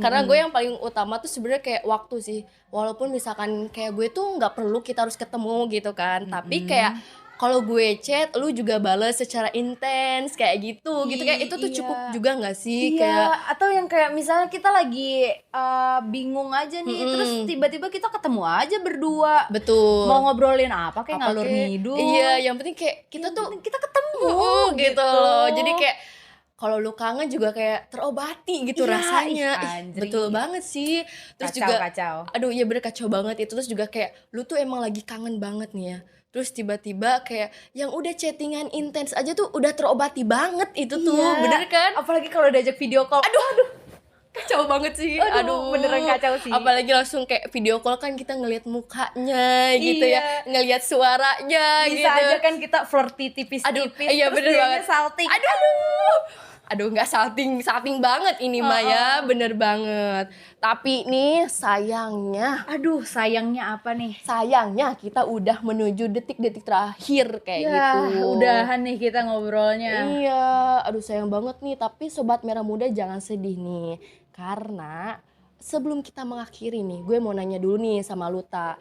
Karena gue yang paling utama tuh sebenarnya kayak waktu sih. Walaupun misalkan kayak gue tuh nggak perlu kita harus ketemu gitu kan. Tapi kayak kalau gue chat, lu juga bales secara intens kayak gitu, kayak itu tuh cukup juga nggak sih? Iya, Kayak atau yang kayak misalnya kita lagi bingung aja nih, terus tiba-tiba kita ketemu aja berdua. betul. Mau ngobrolin apa kayak ngalur kayak- ngidul. Iya, yang penting kayak kita tuh kita ketemu gitu loh. Jadi kayak kalau lu kangen juga kayak terobati gitu Iya, rasanya. anjir. Betul banget sih. Terus Kacau. aduh iya bener kacau banget itu. Terus juga kayak lu tuh emang lagi kangen banget nih ya. Terus tiba-tiba kayak yang udah chattingan intens aja tuh udah terobati banget itu tuh. Iya. Bener kan? Apalagi kalau diajak video call. Aduh. Kacau banget sih. Aduh, beneran kacau sih. Apalagi langsung kayak video call kan kita ngelihat mukanya gitu Iya. ya. Ngelihat suaranya Bisa gitu. aja kan kita flirty tipis-tipis. Iya terus bener dianya banget. salting. Aduh nggak salting banget ini mah ya, bener banget. Tapi nih sayangnya apa nih? Sayangnya kita udah menuju detik-detik terakhir kayak Ya, gitu. udahan nih kita ngobrolnya. Iya, aduh sayang banget nih. Tapi Sobat Merah Muda jangan sedih nih. Karena sebelum kita mengakhiri nih, gue mau nanya dulu nih sama Luta.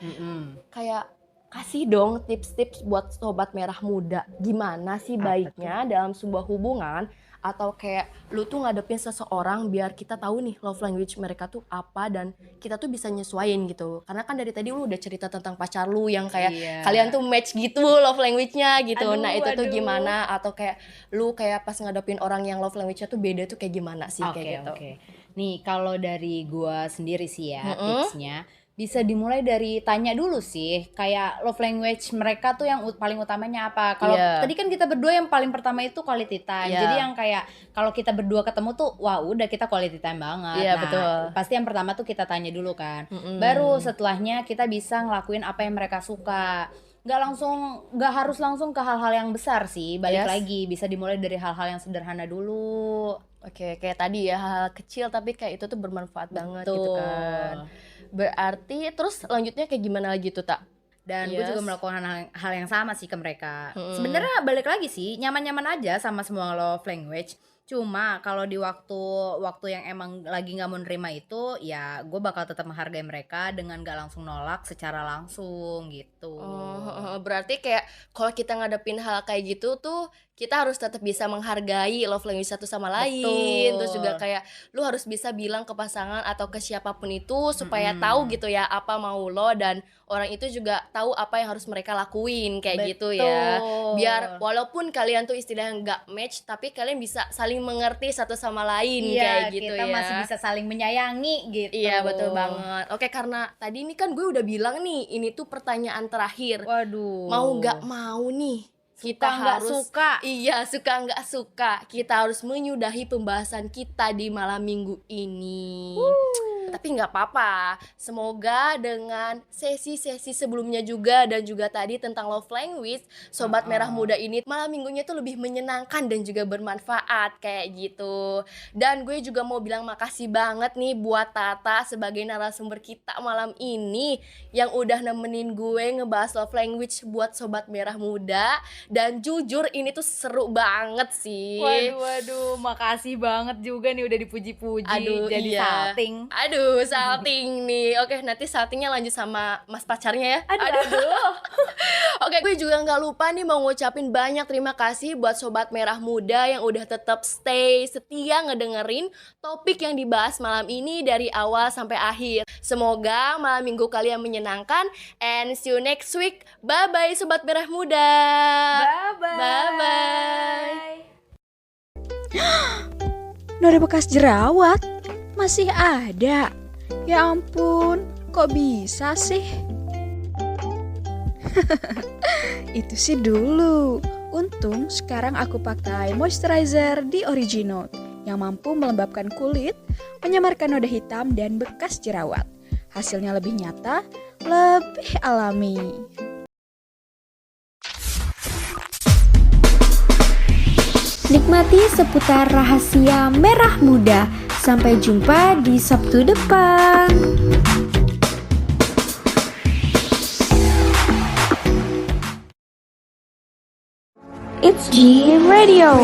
Kayak kasih dong tips-tips buat Sobat Merah Muda. Gimana sih baiknya dalam sebuah hubungan, atau kayak lu tuh ngadepin seseorang biar kita tahu nih love language mereka tuh apa dan kita tuh bisa nyesuaiin gitu. Karena kan dari tadi lu udah cerita tentang pacar lu yang kayak kalian tuh match gitu love language-nya gitu. Nah itu tuh gimana, atau kayak lu kayak pas ngadepin orang yang love language-nya tuh beda tuh kayak gimana sih kayak gitu. Nih kalau dari gua sendiri sih ya tipsnya bisa dimulai dari tanya dulu sih, kayak love language mereka tuh yang paling utamanya apa. Kalau tadi kan kita berdua yang paling pertama itu quality time. Jadi yang kayak kalau kita berdua ketemu tuh wah udah kita quality time banget. Iya, Nah, betul. pasti yang pertama tuh kita tanya dulu kan. Baru setelahnya kita bisa ngelakuin apa yang mereka suka. Nggak harus langsung ke hal-hal yang besar sih. Balik lagi bisa dimulai dari hal-hal yang sederhana dulu. Oke, kayak tadi ya hal kecil tapi kayak itu tuh bermanfaat banget gitu kan. Berarti terus lanjutnya kayak gimana lagi tuh, Tak? Dan gue juga melakukan hal yang sama sih ke mereka. Sebenarnya balik lagi sih, nyaman-nyaman aja sama semua love language. Cuma kalau di waktu yang emang lagi nggak mau nerima itu, ya gue bakal tetap menghargai mereka dengan nggak langsung nolak secara langsung gitu. Berarti kayak kalau kita ngadepin hal kayak gitu tuh kita harus tetap bisa menghargai love language satu sama lain. Betul. Terus juga kayak lu harus bisa bilang ke pasangan atau ke siapapun itu supaya tahu gitu ya apa mau lo, dan orang itu juga tahu apa yang harus mereka lakuin kayak gitu ya. Biar walaupun kalian tuh istilahnya nggak match, tapi kalian bisa saling mengerti satu sama lain kayak gitu kita ya. masih bisa saling menyayangi gitu. Iya betul banget. Oke, karena tadi ini kan gue udah bilang nih, ini tuh pertanyaan terakhir. Waduh. Mau nggak mau nih, kita Suka nggak harus suka. Iya, suka nggak suka, kita harus menyudahi pembahasan kita di malam minggu ini. Tapi nggak apa-apa. Semoga dengan sesi-sesi sebelumnya juga dan juga tadi tentang love language, Sobat Merah Muda ini malam minggunya tuh lebih menyenangkan dan juga bermanfaat kayak gitu. Dan gue juga mau bilang makasih banget nih buat Tata sebagai narasumber kita malam ini yang udah nemenin gue ngebahas love language buat Sobat Merah Muda. Dan jujur ini tuh seru banget sih. Waduh, makasih banget juga nih udah dipuji-puji. Jadi salting. Aduh, salting nih. Oke, nanti saltingnya lanjut sama mas pacarnya ya. Aduh. Oke, gue juga nggak lupa nih mau ngucapin banyak terima kasih buat Sobat Merah Muda yang udah tetap stay setia ngedengerin topik yang dibahas malam ini dari awal sampai akhir. Semoga malam minggu kalian menyenangkan and see you next week. Bye-bye Sobat Merah Muda. Bye-bye. Noda bekas jerawat masih ada. Ya ampun, kok bisa sih? Itu sih dulu. Untung sekarang aku pakai moisturizer di Original yang mampu melembabkan kulit, menyamarkan noda hitam dan bekas jerawat. Hasilnya lebih nyata, lebih alami. Nikmati seputar rahasia Merah Muda. Sampai jumpa di Sabtu depan. It's G Radio.